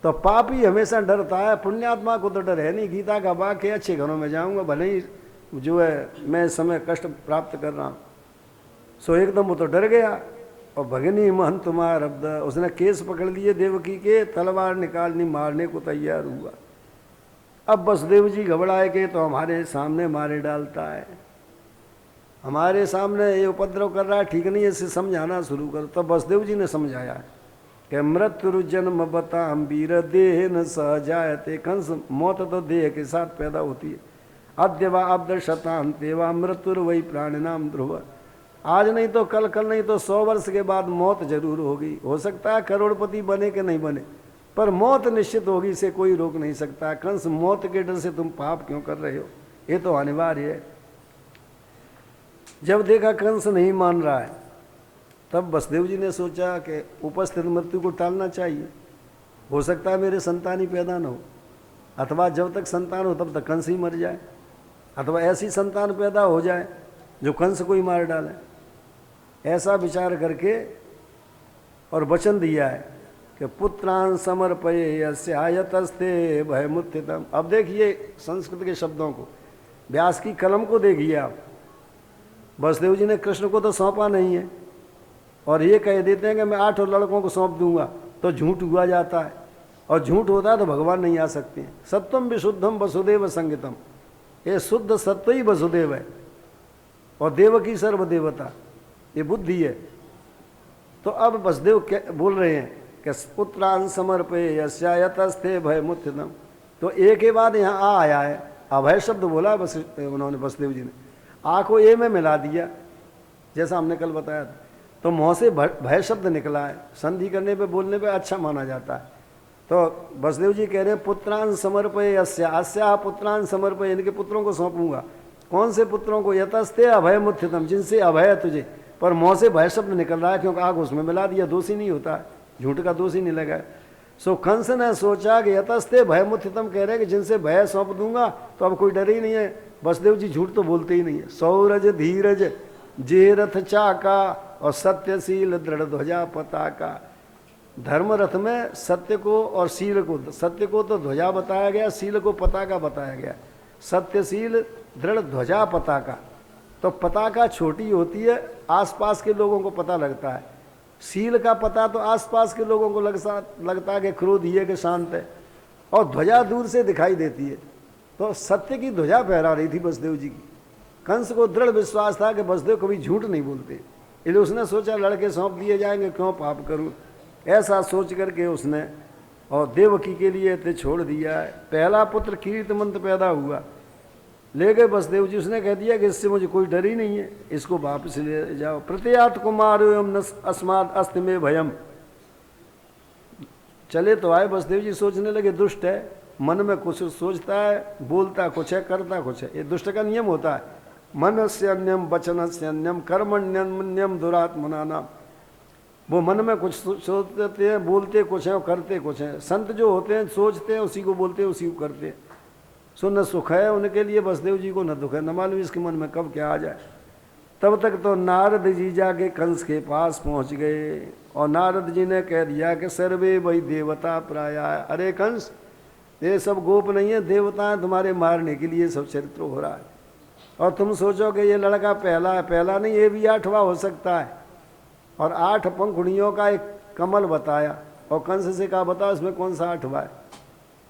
Speaker 3: तो पापी हमेशा डरता है, पुण्यात्मा को तो डर है नहीं। गीता का वाक्य है, अच्छे घरों में जाऊंगा, भले ही जो है मैं इस समय कष्ट प्राप्त कर रहा हूँ। सो एकदम वो तो डर गया, और भगनी महन तुम्हार अब्द, उसने केस पकड़ लिए देवकी के, तलवार निकालनी, मारने को तैयार हुआ। अब वसुदेव जी घबराए के तो हमारे सामने मारे डालता है, हमारे सामने ये उपद्रव कर रहा है, ठीक नहीं है, इसे समझाना शुरू करो। तब वसुदेव जी ने समझाया कि मृत्यु जन्म बताम वीर देह न सहजायते। कंस, मौत तो देह के साथ पैदा होती है। अद्यवा अब्द शतांतेवा मृत्यु वही प्राणिनाम ध्रुव। आज नहीं तो कल, कल नहीं तो 100 वर्ष के बाद मौत जरूर होगी। हो सकता है करोड़पति बने कि नहीं बने, पर मौत निश्चित होगी, इसे कोई रोक नहीं सकता। कंस, मौत के डर से तुम पाप क्यों कर रहे हो, ये तो अनिवार्य है। जब देखा कंस नहीं मान रहा है, तब वसुदेव जी ने सोचा कि उपस्थित मृत्यु को टालना चाहिए। हो सकता है मेरे संतान ही पैदा न हो, अथवा जब तक संतान हो तब तक कंस ही मर जाए, अथवा ऐसी संतान पैदा हो जाए जो कंस को ही मार डाले। ऐसा विचार करके और वचन दिया है कि पुत्रान समर्पये यस्यायतस्ते भयमुत्थितम। अब देखिए संस्कृत के शब्दों को, व्यास की कलम को देखिए आप। वसुदेव जी ने कृष्ण को तो सौंपा नहीं है, और ये कह देते हैं कि मैं 8 लड़कों को सौंप दूंगा, तो झूठ हुआ जाता है, और झूठ होता है तो भगवान नहीं आ सकते हैं। सत्यम विशुद्धम वसुदेव संगीतम, ये शुद्ध सत्य ही वसुदेव है, और देव की सर्वदेवता, ये बुद्धि है। तो अब वसुदेव बोल रहे हैं कि पुत्रान समर्पये यस्यायतस्ते भयमुत्थितम। तो एक के बाद यहाँ आ आया है, अभय शब्द बोला उन्होंने, वसुदेव जी ने आ को ए में मिला दिया, जैसा हमने कल बताया था। तो मुँह से भय शब्द निकला है, संधि करने पे, बोलने पे अच्छा माना जाता है। तो वसुदेव जी कह रहे हैं पुत्रान समर्पये अस्या पुत्रान समर्पये, इनके पुत्रों को सौंपूंगा। कौन से पुत्रों को? यतस्ते अभय मुत्थितम, जिनसे अभय है तुझे, पर मुँह से भय शब्द निकल रहा है क्योंकि आग उसमें मिला दिया, दोषी नहीं होता, झूठ का दोषी नहीं लगा। सो कंस ने सोचा कि यतस्ते भय मुत्थितम कह रहे हैं कि जिनसे भय सौंप दूंगा तो अब कोई डर ही नहीं है। वसुदेव जी झूठ तो बोलते ही नहीं है। सौरज धीरज जे रथ चाका और सत्यशील दृढ़ ध्वजा पताका। धर्म रथ में सत्य को और शील को, सत्य को तो ध्वजा बताया गया, शील को पताका बताया गया। सत्यशील दृढ़ ध्वजा पताका, तो पताका छोटी होती है, आसपास के लोगों को पता लगता है। शील का पता तो आसपास के लोगों को लगता है कि क्रोध ही है कि शांत है, और ध्वजा दूर से दिखाई देती है। तो सत्य की ध्वजा फहरा रही थी वसुदेव जी की। कंस को दृढ़ विश्वास था कि वसुदेव कभी झूठ नहीं बोलते, इसलिए उसने सोचा लड़के सौंप दिए जाएंगे, क्यों पाप करूं। ऐसा सोच करके उसने और देवकी के लिए ते छोड़ दिया है। पहला पुत्र कीर्तिमंत पैदा हुआ, ले गए वसुदेव जी। उसने कह दिया कि इससे मुझे कोई डर ही नहीं है, इसको वापस ले जाओ। प्रत्यात कुमार अस्माद अस्त में भयम। चले तो आए, वसुदेव जी सोचने लगे दुष्ट है, मन में कुछ सोचता है, बोलता कुछ है, करता कुछ है। ये दुष्ट का नियम होता है, मन से अन्यम वचन से अन्यम कर्मण्यम दुरात्मना नाम। वो मन में कुछ सोचते हैं, बोलते कुछ है और करते कुछ है। संत जो होते हैं सोचते हैं उसी को बोलते हैं, उसी को करते हैं। सो न सुख है उनके लिए वसुदेव जी को, न दुख है, न मालूम इसके मन में कब क्या आ जाए। तब तक तो नारद जी जाके कंस के पास पहुंच गए, और नारद जी ने कह दिया कि सर्वे वही देवता प्राय। अरे कंस, ये सब गोप नहीं है, देवता है, तुम्हारे मारने के लिए सब चरित्र हो रहा है। और तुम सोचोगे ये लड़का पहला है, पहला नहीं, ये भी 8वां हो सकता है। और 8 पंखुड़ियों का एक कमल बताया, और कंस से कहा बताओ इसमें कौन सा 8वां है।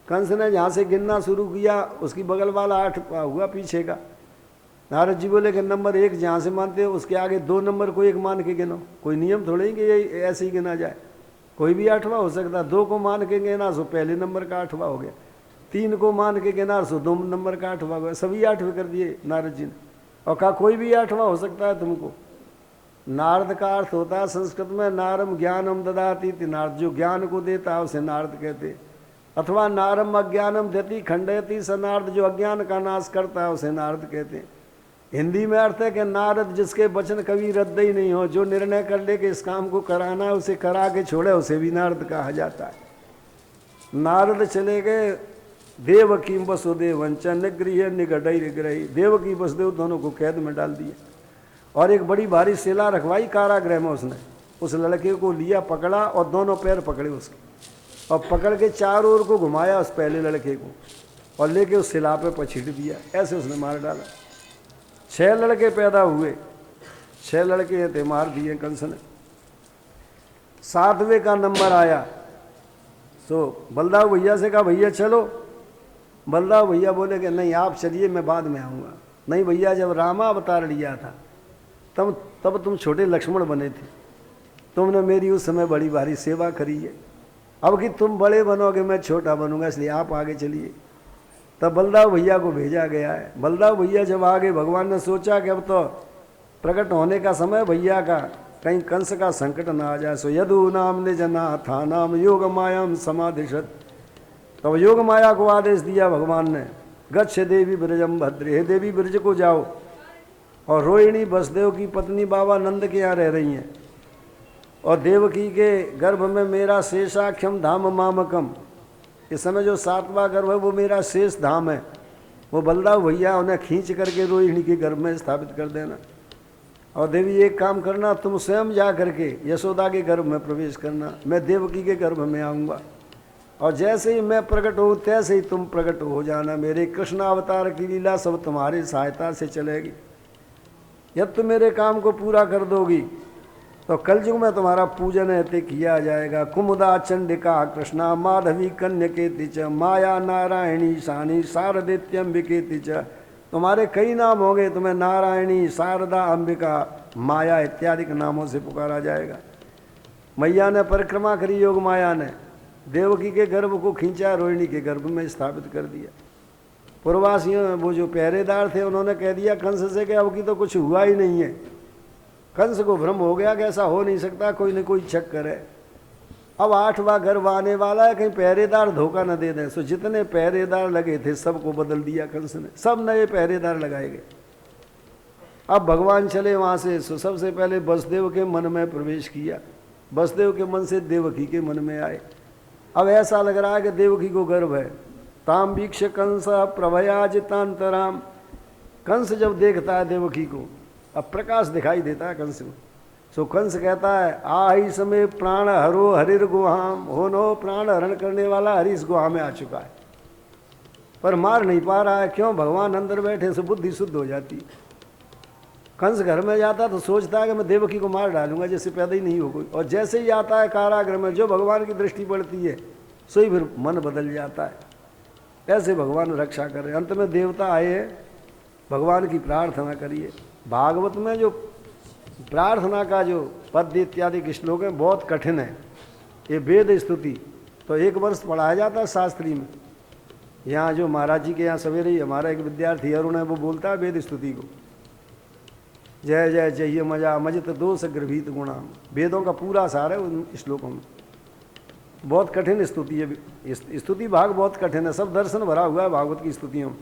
Speaker 3: कंस ने जहाँ से गिनना शुरू किया उसकी बगल वाला 8वां हुआ पीछे का। नारद जी बोले कि नंबर 1 जहाँ से मानते हो उसके आगे 2 नंबर को 1 मान के गिनो। कोई नियम थोड़े ही कि ये ऐसे ही गिना जाए, कोई भी 8वां हो सकता। 2 को मान के गिना सो पहले नंबर का 8वां हो गया, 3 को मान के गिना सो 2 नंबर का 8वां हो गया। सभी 8वें कर दिए नारद जी ने और कहा कोई भी 8वां हो सकता है तुमको। नारद का अर्थ होता है संस्कृत में नारम ज्ञानम ददाती थी, नारद जो ज्ञान को देता है उसे नारद कहते, अथवा नारम अज्ञानम देती खंडयती स नारद जो अज्ञान का नाश करता है उसे नारद कहते हैं। हिंदी में अर्थ है कि नारद जिसके वचन कभी रद्द ही नहीं हो, जो निर्णय कर ले कि इस काम को कराना है उसे करा के छोड़े, उसे भी नारद कहा जाता है। नारद चले गए देवकी वसुदेवंच निगृह निगढ़ ग्रही, देवकी वसुदेव दोनों को कैद में डाल दिया और एक बड़ी भारी शिला रखवाई कारागृह में। उसने उस लड़के को लिया, पकड़ा और दोनों पैर पकड़े उसके और पकड़ के चारों ओर को घुमाया उस पहले लड़के को और लेके उस शिला पे पछीट दिया। ऐसे उसने मार डाला। 6 लड़के पैदा हुए, 6 लड़के थे, मार दिए कंस ने। 7वें का नंबर आया तो बलदाव भैया से कहा भैया चलो। बलदाव भैया बोले कि नहीं आप चलिए मैं बाद में आऊँगा। नहीं भैया जब रामा अवतार लिया था तब तुम छोटे लक्ष्मण बने थे, तुमने मेरी उस समय बड़ी भारी सेवा करी है, अब कि तुम बड़े बनोगे मैं छोटा बनूंगा, इसलिए आप आगे चलिए। तब बलदाव भैया को भेजा गया है। बलदाव भैया जब आगे भगवान ने सोचा कि अब तो प्रकट होने का समय भैया का, कहीं कंस का संकट ना आ जाए। सो यदु नाम निजना था नाम योग मायाम समाधिशत, तब योग माया को आदेश दिया भगवान ने, गच्छ देवी ब्रजम भद्रे, हे देवी ब्रज को जाओ। और रोहिणी वसुदेव की पत्नी बाबा नंद के यहाँ रह रही हैं और देवकी के गर्भ में मेरा शेषाख्यम धाम मामकम, इस समय जो 7वां गर्भ है वो मेरा शेष धाम है, वो बलदाव भैया उन्हें खींच करके रोहिणी के गर्भ में स्थापित कर देना। और देवी एक काम करना, तुम स्वयं जा करके यशोदा के गर्भ में प्रवेश करना, मैं देवकी के गर्भ में आऊँगा और जैसे ही मैं प्रकट हूँ तैसे ही तुम प्रकट हो जाना। मेरे कृष्ण अवतार की लीला सब तुम्हारी सहायता से चलेगी। यदि तुम मेरे काम को पूरा कर दोगी तो कलयुग में तुम्हारा पूजन ऐसे किया जाएगा। कुमुदा चंडिका कृष्णा माधवी कन्यकेति च माया नारायणी शानी शारदेत्यम्बिकेति च, तुम्हारे कई नाम होंगे, तुम्हें नारायणी शारदा अंबिका माया इत्यादि के नामों से पुकारा जाएगा। मैया ने परिक्रमा करी, योग माया ने देवकी के गर्भ को खींचा, रोहिणी के गर्भ में स्थापित कर दिया। पूर्ववासियों वो जो पहरेदार थे उन्होंने कह दिया कंस से कि अब की तो कुछ हुआ ही नहीं है। कंस को भ्रम हो गया कि ऐसा हो नहीं सकता, कोई न कोई चक्कर है। अब 8वां गर्भ आने वाला है, कहीं पहरेदार धोखा न दे दें। सो जितने पहरेदार लगे थे सबको बदल दिया कंस ने, सब नए पहरेदार लगाए गए। अब भगवान चले वहाँ से, सो सबसे पहले वसुदेव के मन में प्रवेश किया, वसुदेव के मन से देवकी के मन में आए। अब ऐसा लग रहा है कि देवकी को गर्भ है। ताम वीक्ष कंस प्रभयाजितांतराम, कंस जब देखता है देवकी को, अब प्रकाश दिखाई देता है कंस को। सो कंस कहता है आई समय प्राण हरो हरिर गुहाम, हो नो प्राण हरण करने वाला हरि इस गुहा में आ चुका है, पर मार नहीं पा रहा है। क्यों? भगवान अंदर बैठे से बुद्धि शुद्ध हो जाती। कंस घर में जाता तो सोचता है कि मैं देवकी को मार डालूंगा जैसे पैदा ही नहीं हो कोई, और जैसे ही आता है कारागृह में जो भगवान की दृष्टि पड़ती है सो ही फिर मन बदल जाता है। ऐसे भगवान रक्षा कर रहे। अंत में देवता आए, भगवान की प्रार्थना करिए। भागवत में जो प्रार्थना का जो पद्य इत्यादि के श्लोक है बहुत कठिन है। ये वेद स्तुति तो 1 वर्ष पढ़ाया जाता है शास्त्री में। यहाँ जो महाराज जी के यहाँ सवेरे ही हमारा एक विद्यार्थी अरुण है वो बोलता है वेद स्तुति को, जय जय जय मजा मजित दोष गृभीत गुणाम, वेदों का पूरा सार है उन श्लोकों में। बहुत कठिन स्तुति है, स्तुति भाग बहुत कठिन है, सब दर्शन भरा हुआ है भागवत की स्तुतियों में।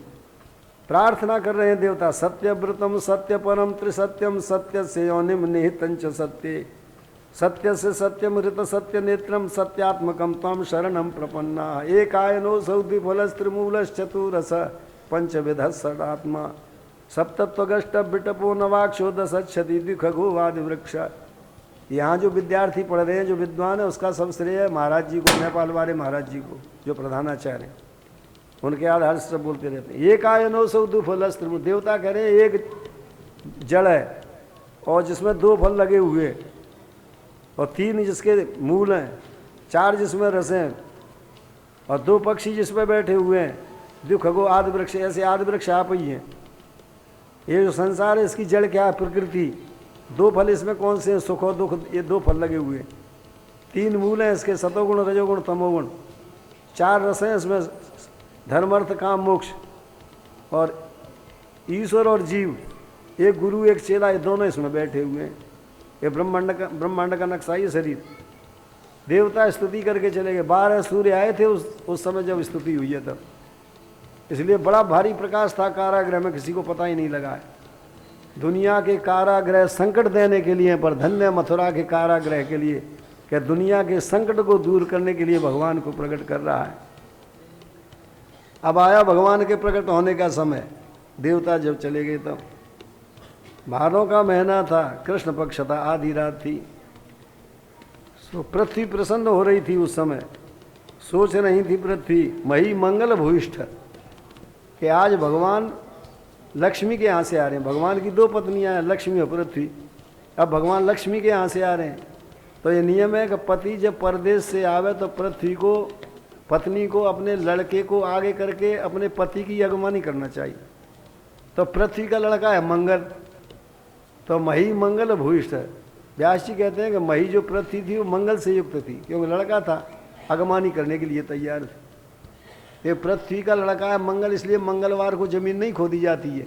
Speaker 3: प्रार्थना कर रहे हैं देवता, सत्यव्रतम सत्य परम त्रिसत्यम सत्य से योनिम निहितंच सत्य सत्य से सत्यम ऋत सत्य नेत्रम सत्यात्मकम तम शरणम प्रपन्ना एकायनो सौदि फलस्त्रिमूलश् चतुरस पंचविध षडात्मा सप्तत्वगष्ट बिटपो नवाक्षो दशक्षति द्विखगोवादि वृक्ष। यहाँ जो विद्यार्थी पढ़ रहे हैं, जो विद्वान है, उसका सब श्रेय महाराज जी को, नेपाल वाले महाराज जी को जो प्रधानाचार्य हैं, उनके आधार से सब बोलते रहते हैं। एक आयनो सौ फलस्त्र, देवता कह रहे हैं एक जड़ है और जिसमें 2 फल लगे हुए और 3 जिसके मूल हैं, 4 जिसमें रसें और 2 पक्षी जिसमें बैठे हुए हैं, दुख गो आदि वृक्ष, ऐसे आदि वृक्ष आप ही हैं। ये जो संसार है इसकी जड़ क्या है? प्रकृति। 2 फल इसमें कौन से हैं? सुख और दुख, ये 2 फल लगे हुए हैं। 3 मूल हैं इसके, सतोगुण रजोगुण तमोगुण। 4 रस हैं इसमें, धर्म अर्थ काम मोक्ष। और ईश्वर और जीव, एक गुरु एक चेला, ये दोनों इसमें बैठे हुए हैं। ये ब्रह्मांड का नक्शा ये शरीर। देवता स्तुति करके चले गए। 12 सूर्य आए थे उस समय जब स्तुति हुई है तब, इसलिए बड़ा भारी प्रकाश था कारागृह में, किसी को पता ही नहीं लगा है। दुनिया के कारागृह संकट देने के लिए, पर धन्य मथुरा के कारागृह के लिए, कि दुनिया के संकट को दूर करने के लिए भगवान को प्रकट कर रहा है। अब आया भगवान के प्रकट होने का समय। देवता जब चले गए तब भादों का महीना था, कृष्ण पक्ष था, आधी रात थी। सो पृथ्वी प्रसन्न हो रही थी उस समय। सोच रही थी पृथ्वी, मही मंगल भूयिष्ठ, कि आज भगवान लक्ष्मी के यहाँ से आ रहे हैं। भगवान की 2 पत्नियां हैं, लक्ष्मी और पृथ्वी। अब भगवान लक्ष्मी के यहाँ से आ रहे हैं, तो ये नियम है कि पति जब परदेश से आवे तो पत्नी को अपने लड़के को आगे करके अपने पति की अगवानी करना चाहिए। तो पृथ्वी का लड़का है मंगल, तो मही मंगल भूयिष्ठ। व्यास जी कहते हैं कि मही जो पृथ्वी थी वो मंगल से युक्त थी, क्योंकि लड़का था, अगवानी करने के लिए तैयार थे। ये पृथ्वी का लड़का है मंगल, इसलिए मंगलवार को जमीन नहीं खोदी जाती है।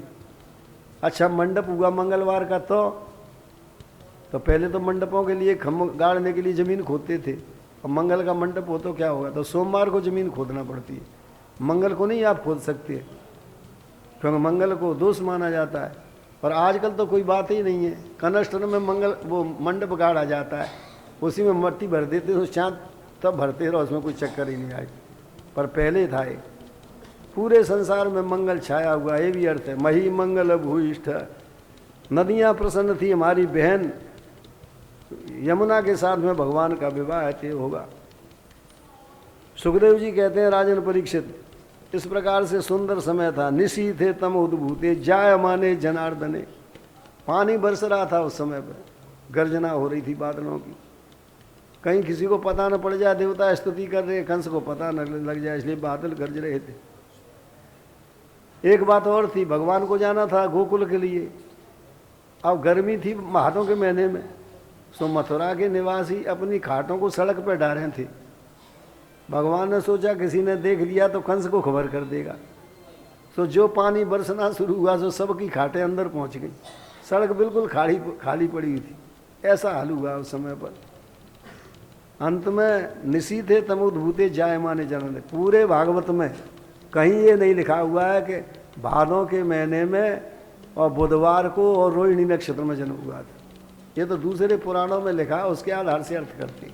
Speaker 3: अच्छा मंडप हुआ मंगलवार का, तो पहले तो मंडपों के लिए खम्भ गाड़ने के लिए जमीन खोदते थे, और मंगल का मंडप हो तो क्या होगा, तो सोमवार को जमीन खोदना पड़ती है। मंगल को नहीं आप खोद सकते, क्योंकि मंगल को दोष माना जाता है। और आजकल तो कोई बात ही नहीं है, कनस्टर में वो मंडप गाड़ा जाता है, उसी में मट्टी भर देते तो चाँद तब भरते रहो, उसमें कोई चक्कर ही नहीं आए। पर पहले था एक, पूरे संसार में मंगल छाया हुआ, ये भी अर्थ है। मही मंगल भूयिष्ठ। नदियाँ प्रसन्न थी, हमारी बहन यमुना के साथ में भगवान का विवाह तय होगा। सुखदेव जी कहते हैं, राजन परीक्षित, इस प्रकार से सुंदर समय था। निशी थे तम उद्भूते जायमाने जनार्दने। पानी बरस रहा था उस समय पर, गर्जना हो रही थी बादलों की। कहीं किसी को पता न पड़ जाए देवता स्तुति कर रहे, कंस को पता न लग जाए, इसलिए बादल गरज रहे थे। एक बात और थी, भगवान को जाना था गोकुल के लिए। अब गर्मी थी भादों के महीने में, सो मथुरा के निवासी अपनी खाटों को सड़क पर डाले थे। भगवान ने सोचा किसी ने देख लिया तो कंस को खबर कर देगा। तो जो पानी बरसना शुरू हुआ सो सबकी खाटें अंदर पहुंच गई, सड़क बिल्कुल खाली पड़ी हुई थी। ऐसा हाल हुआ उस समय पर। अंत में निशीथे तमुद्भूते जायमाने जनने। पूरे भागवत में कहीं ये नहीं लिखा हुआ है कि भादों के महीने में और बुधवार को और रोहिणी नक्षत्र में जन्म हुआ था। ये तो दूसरे पुराणों में लिखा है, उसके आधार से अर्थ करती।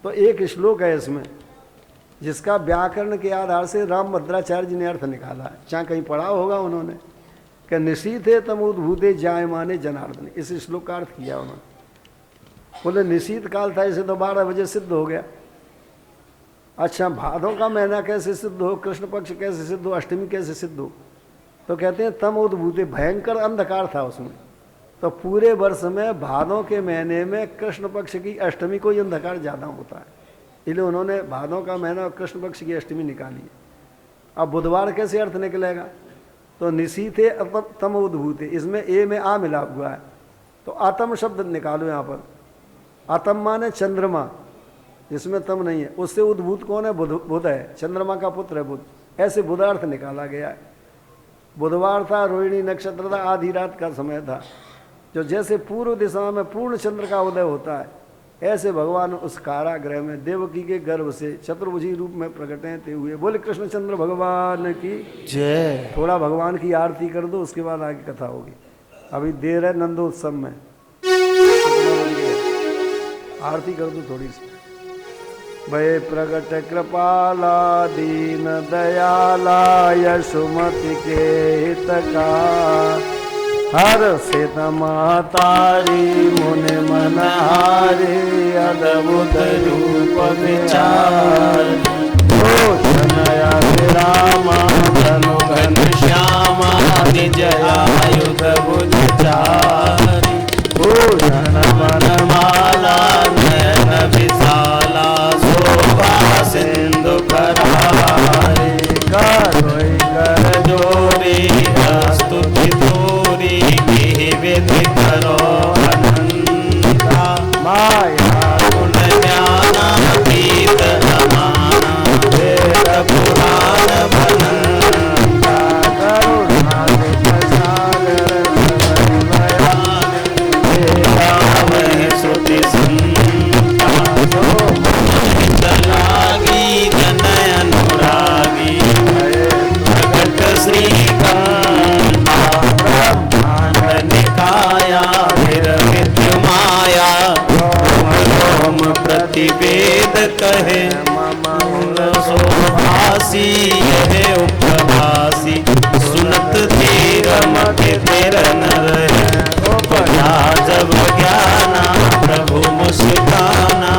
Speaker 3: तो एक श्लोक है इसमें जिसका व्याकरण के आधार से राम भद्राचार्य जी ने अर्थ निकाला है, चाहे कहीं पढ़ा होगा उन्होंने, कि निशीथे तमुद्भूते जायमाने जनार्दन। इस श्लोक का अर्थ किया उन्होंने। बोले निशीत काल था, इसे तो 12 बजे सिद्ध हो गया। अच्छा भादों का महीना कैसे सिद्ध हो, कृष्ण पक्ष कैसे सिद्ध हो, अष्टमी कैसे सिद्ध हो? तो कहते हैं तम उद्भूते, भयंकर अंधकार था उसमें। तो पूरे वर्ष में भादों के महीने में कृष्ण पक्ष की अष्टमी को ही अंधकार ज़्यादा होता है, इसलिए उन्होंने भादों का महीना और कृष्ण पक्ष की अष्टमी निकाली है। अब बुधवार कैसे अर्थ निकलेगा? तो निशीथे तम उद्भूते, इसमें ए में आ मिला हुआ है, तो आतम शब्द निकालो यहाँ पर। आतम माने चंद्रमा, जिसमें तम नहीं है, उससे उद्भूत कौन है? बुध है, चंद्रमा का पुत्र है बुध। ऐसे बुधार्थ निकाला गया है। बुधवार था, रोहिणी नक्षत्र था, आधी रात का समय था। जो जैसे पूर्व दिशा में पूर्ण चंद्र का उदय होता है, ऐसे भगवान उस कारागृह में देवकी के गर्भ से चतुर्भुजी रूप में प्रकटते हुए। बोले कृष्णचंद्र भगवान की जय। थोड़ा भगवान की आरती कर दो, उसके बाद आगे कथा होगी। अभी देर है नंदोत्सव में, आरती कर दो थोड़ी सी। भय प्रगट कृपाला दीन दयाला यशुमति के हितका, हर सित मातारी मुनि मनहारी अद्भुत रूप विचार। भूषणया रामा धनु घन श्यामा निज आयुध भुज चारि। भूषण मनमाला नयन विशाला
Speaker 1: वेद कहे सोभासी यह उपवासी सुनत थे रमते तेर न रहे बजा जब ज्ञाना प्रभु मुस्काना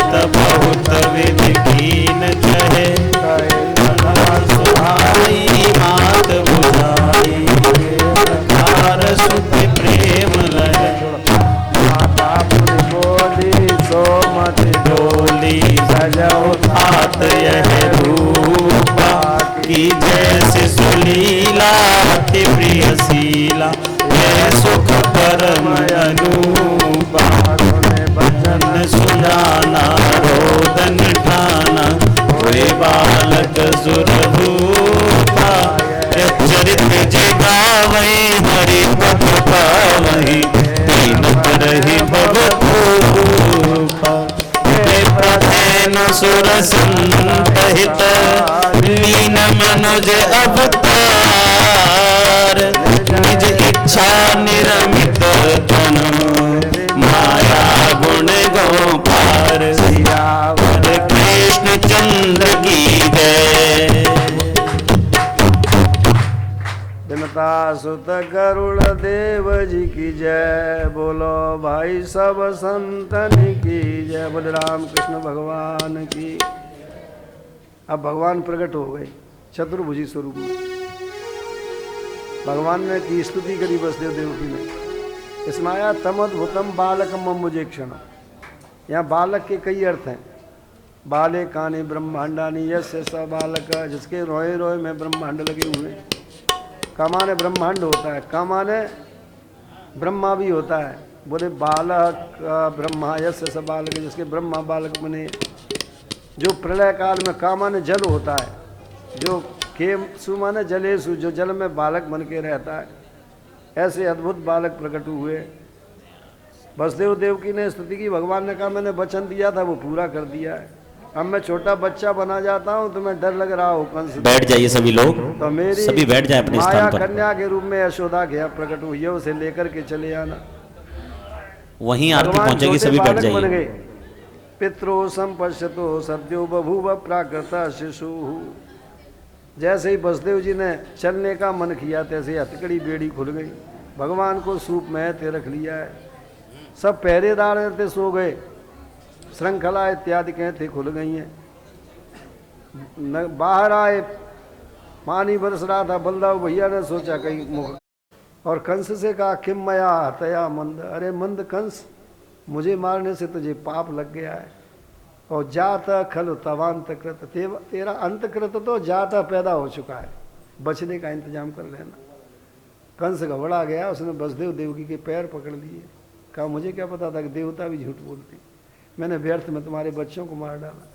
Speaker 1: तब बहुत विधि कीन चहे सुहाई मात बुझाई तार सुख प्रेम लय
Speaker 3: माता पुनि बोली सो मत
Speaker 1: डोली सजौ तात यह रूपा की जैसे सुलीला अति प्रिय शीला यह सुख परम अनूपा भजन सुनाना रोदन ठाना वे बालक सुरभूपा चरित जगावै हरि पद पावहि तीन तरहि भवभूपा प्रधेन सुर संतहित लीन मनुज अवतार निज इच्छा निरमित तन माया गुण गोपार सियावर कृष्ण चंद्र की जय।
Speaker 3: विनता सुत गरुड़ देव जी की जय। बोलो भाई सब संतन की जय। बोले राम कृष्ण भगवान की। अब भगवान प्रकट हो गए चतुर्भुजी स्वरूप में। भगवान ने की स्तुति करी वसुदेव देवकी ने। इसमें आया तम अद्भुतम बालकम मुझे क्षण। यहाँ बालक के कई अर्थ हैं। बाले काने ब्रह्मांडानी यस्य स बालक, जिसके रोए रोए में ब्रह्मांड लगे हुए। कामाने ब्रह्मांड होता है, कामाने ब्रह्मा भी होता है। बोले बालक ब्रह्मा यस्य स बालक, जिसके ब्रह्मा बालक बने। जो प्रलय काल में कामाने जल होता है, जो केम सुमाने जलेसु, जो जल में बालक बन के रहता है। ऐसे अद्भुत बालक प्रकट हुए। वसुदेव देवकी ने स्तुति की। भगवान ने कहा मैंने वचन दिया था वो पूरा कर दिया है। अब मैं छोटा बच्चा बना जाता हूँ तो मैं डर लग रहा हूँ कंस।
Speaker 1: बैठ जाइए सभी लोग,
Speaker 3: तो मेरी
Speaker 1: सभी बैठ जाए अपने
Speaker 3: माया
Speaker 1: स्थान पर।
Speaker 3: कन्या के रूप में यशोदा के यहाँ प्रकट हुई है, उसे लेकर के चले आना।
Speaker 1: वहीं आरती
Speaker 3: भगवान
Speaker 1: पहुंचेगी,
Speaker 3: छोटे
Speaker 1: सभी बैठ
Speaker 3: बालक बन
Speaker 1: जाइए।
Speaker 3: गए। पितरो संपश्यतो सद्यो बभूव प्राकृत शिशु। जैसे ही वसुदेव जी ने चलने का मन किया तैसे हथकड़ी बेड़ी खुल गई। भगवान को सूप में ते रख लिया है। सब पहरेदार थे सो गए। श्रृंखला इत्यादि कहते खुल गई हैं। बाहर आए, पानी बरस रहा था। बलदाव भैया ने सोचा कहीं मुख, और कंस से कहा किम मया हतया मंद। अरे मंद कंस, मुझे मारने से तुझे पाप लग गया है। और जाता खल तवांतकृत, तेरा अंतकृत तो जाता पैदा हो चुका है, बचने का इंतजाम कर लेना। कंस घबरा गया। उसने वसुदेव देवकी के पैर पकड़ लिए। कहा मुझे क्या पता था कि देवता भी झूठ बोलती। मैंने व्यर्थ में तुम्हारे बच्चों को मार डाला।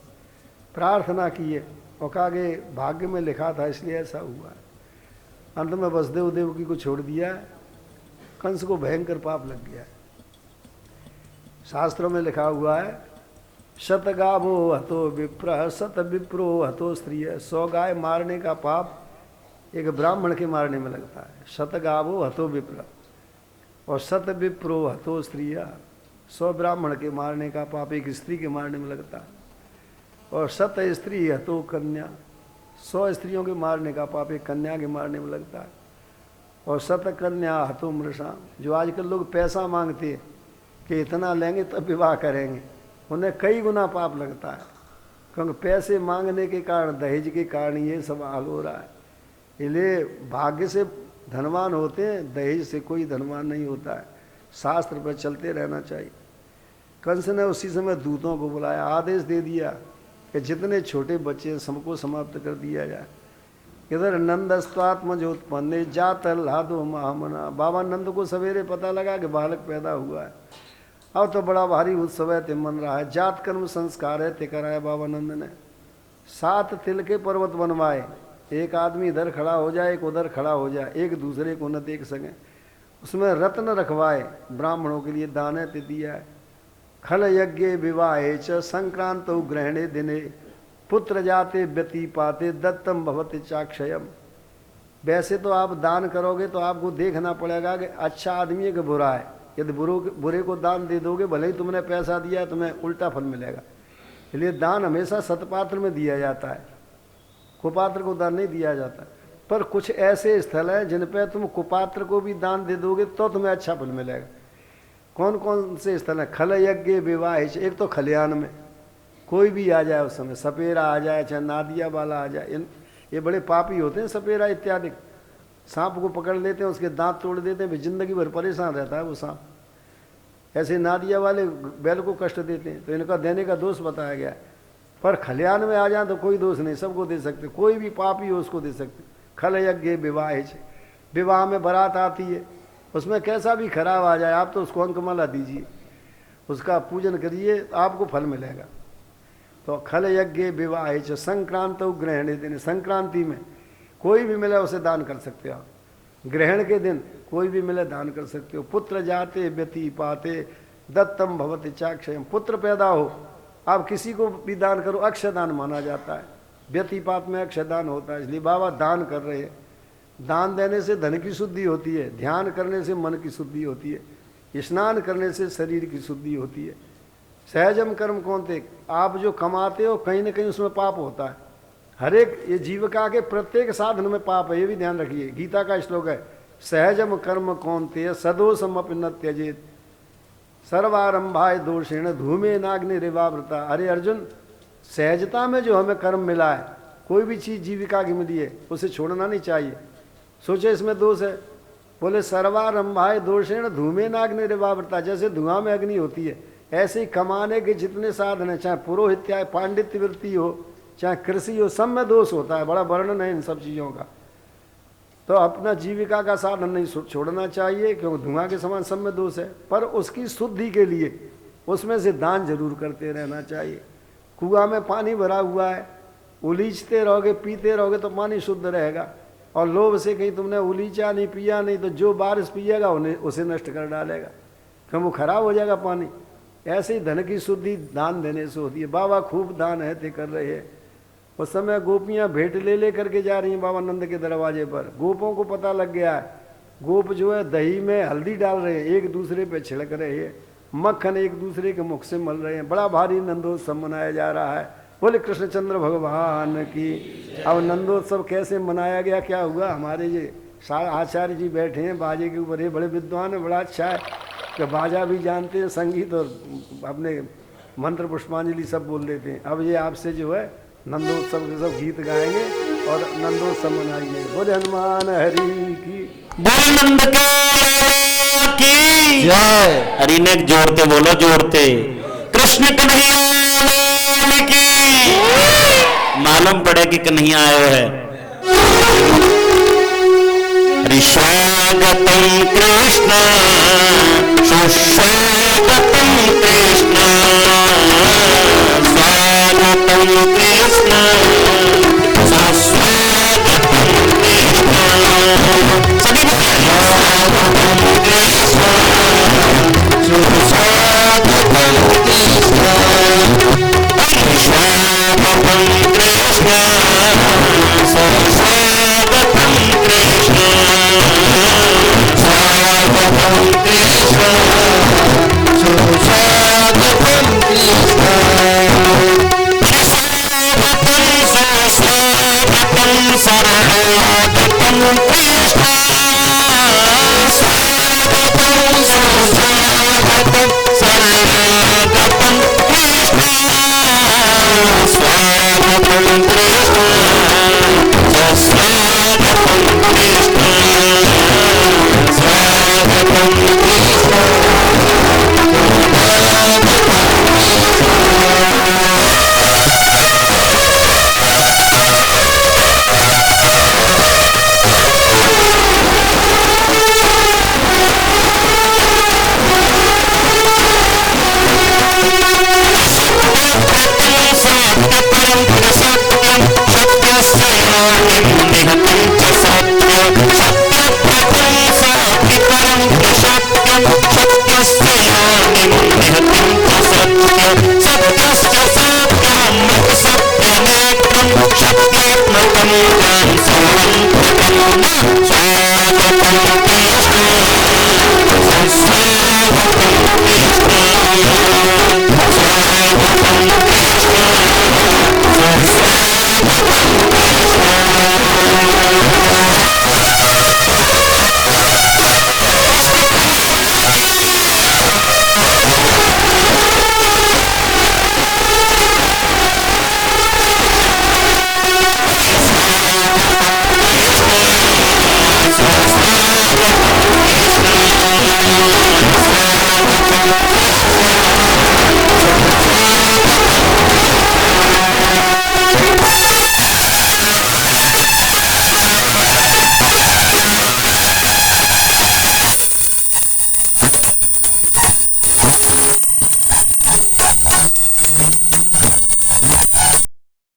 Speaker 3: प्रार्थना की है और कहा कि भाग्य में लिखा था इसलिए ऐसा हुआ है। अंत में वसुदेव देवकी को छोड़ दिया है। कंस को भयंकर पाप लग गया है। शास्त्रों में लिखा हुआ है शतगावो हतो विप्र शत विप्रो हतो स्त्रिय। 100 गाय मारने का पाप एक ब्राह्मण के मारने में लगता है। शतगावो हतो विप्र और शत विप्रो हतो स्त्रिया। 100 ब्राह्मण के मारने का पाप एक स्त्री के मारने में लगता है। और शत स्त्री हतो कन्या, 100 स्त्रियों के मारने का पाप एक कन्या के मारने में लगता है। और शत कन्या हतो मृषा। जो आजकल लोग पैसा मांगते हैं कि इतना लेंगे तब विवाह करेंगे, उन्हें कई गुना पाप लगता है। क्योंकि पैसे मांगने के कारण, दहेज के कारण ये सब हाल हो रहा है। इसलिए भाग्य से धनवान होते हैं, दहेज से कोई धनवान नहीं होता है। शास्त्र पर चलते रहना चाहिए। कंस ने उसी समय दूतों को बुलाया, आदेश दे दिया कि जितने छोटे बच्चे हैं सबको समाप्त कर दिया जाए। इधर नंदस्त्वात्मज उत्पन्न जात लादो महामना। बाबा नंद को सवेरे पता लगा कि बालक पैदा हुआ है। अब तो बड़ा भारी उत्सव है, ते मन रहा है। जात कर्म संस्कार है ते कराया बाबा नंद ने। 7 तिल के पर्वत बनवाए। एक आदमी इधर खड़ा हो जाए, एक उधर खड़ा हो जाए, एक दूसरे को न देख सके। उसमें रत्न रखवाए, ब्राह्मणों के लिए दाने ते दिया है। खल यज्ञ विवाहे च संक्रांत ग्रहणे दिने पुत्र जाते व्यति पाते दत्तम भवति चाक्षयम। वैसे तो आप दान करोगे तो आपको देखना पड़ेगा कि अच्छा आदमी है कि बुरा है। यदि बुरे को दान दे दोगे, भले ही तुमने पैसा दिया है, तुम्हें उल्टा फल मिलेगा। इसलिए दान हमेशा सतपात्र में दिया जाता है, कुपात्र को दान नहीं दिया जाता। पर कुछ ऐसे स्थल हैं जिन पे तुम कुपात्र को भी दान दे दोगे तो तुम्हें अच्छा फल मिलेगा। कौन कौन से स्थल हैं? खल यज्ञ विवाह। एक तो खलियान में कोई भी आ जाए, उस समय सपेरा आ जाए, चाहे नादिया वाला आ जाए, ये बड़े पापी होते हैं सपेरा इत्यादि। सांप को पकड़ लेते हैं, उसके दांत तोड़ देते हैं, जिंदगी भर परेशान रहता है वो सांप। ऐसे नादिया वाले बैल को कष्ट देते हैं, तो इनका देने का दोष बताया गया है। पर खलियान में आ जाए तो कोई दोष नहीं, सबको दे सकते, कोई भी पापी हो उसको दे सकते। खल यज्ञ विवाह, विवाह में बारात आती है, उसमें कैसा भी खराब आ जाए आप तो उसको अंकमाला दीजिए, उसका पूजन करिए, आपको फल मिलेगा। तो खल यज्ञ विवाह संक्रांत ग्रहण दिन, संक्रांति में कोई भी मिले उसे दान कर सकते हो आप। ग्रहण के दिन कोई भी मिले दान कर सकते हो। पुत्र जाते व्यति पाते दत्तम भवति चाक्षयम, पुत्र पैदा हो आप किसी को भी दान करो, अक्षदान माना जाता है। व्यतिपात में अक्षदान होता है, इसलिए बाबा दान कर रहे हैं। दान देने से धन की शुद्धि होती है, ध्यान करने से मन की शुद्धि होती है, स्नान करने से शरीर की शुद्धि होती है। सहजम कर्म कौन थे, आप जो कमाते हो कहीं ना कहीं उसमें पाप होता है। हर एक ये जीविका के प्रत्येक साधन में पाप है, ये भी ध्यान रखिए। गीता का श्लोक है, सहजम कर्म कौन थे सदोषम अपि न त्यजेत सर्वारंभाय दोषेण धूमे नाग्नि रेवावृता। अरे अर्जुन, सहजता में जो हमें कर्म मिला है, कोई भी चीज़ जीविका की मिली है उसे छोड़ना नहीं चाहिए। सोचे इसमें दोष है, बोले सर्वारंभाय दोषेण धूमे नाग्नि रेवावृता। जैसे धुआं में अग्नि होती है, ऐसे ही कमाने के जितने साधन है, चाहे पुरोहित्य पांडित्य वृत्ति हो, चाहे कृषि हो, सब में दोष होता है। बड़ा वर्णन है इन सब चीज़ों का। तो अपना जीविका का साधन नहीं छोड़ना चाहिए, क्योंकि धुआं के समान सब में दोष है। पर उसकी शुद्धि के लिए उसमें से दान जरूर करते रहना चाहिए। कुआं में पानी भरा हुआ है, उलीचते रहोगे पीते रहोगे तो पानी शुद्ध रहेगा, और लोभ से कहीं तुमने उलीचा नहीं पिया नहीं तो जो बारिश पिएगा उन्हें उसे नष्ट कर डालेगा, क्यों वो खराब हो जाएगा पानी। ऐसे ही धन की शुद्धि दान देने से होती है। बाबा खूब दान है ते कर रहे हैं। उस समय गोपियां भेंट ले करके जा रही हैं बाबा नंद के दरवाजे पर। गोपों को पता लग गया है, गोप जो है दही में हल्दी डाल रहे हैं, एक दूसरे पे छिड़क रहे हैं, मक्खन एक दूसरे के मुख से मल रहे हैं। बड़ा भारी नंदोत्सव मनाया जा रहा है। बोले कृष्णचंद्र भगवान की। अब नंदोत्सव कैसे मनाया गया, क्या हुआ, हमारे ये आचार्य जी बैठे हैं बाजे के ऊपर, ये बड़े विद्वान है, बड़ा अच्छा है कि बाजा भी जानते हैं, संगीत और अपने मंत्र पुष्पांजलि सब बोल देते हैं। अब ये आपसे जो है नंदोत्सव के सब गीत गाएंगे और नंदोत्सव मनाएंगे। बोले हनुमान हरि की,
Speaker 1: बोल नंद की जय। हरि ने जोड़ते बोलो, जोड़ते कृष्ण कन्हैया लाल की। मालूम पड़े कि कन्हैया आयो है। हरि स्वागतम कृष्ण सुस्वागतम कृष्ण स्वागतम कृष्ण सुस्वागतम कृष्ण। सभी स्वागतम कृष्ण सुस्वागतम कृष्ण स्वागतम कृष्ण सुस्वागतम कृष्ण स्वागतम कृष्ण सुस्वागतम कृष्ण स्वागतम स्वागतम कृष्ण स्वागतम सुस्वागतम स्वागतम कृष्ण स्वागतम कृष्ण स्वागतम कृष्ण स्वागतम कृष्ण। स्वागतम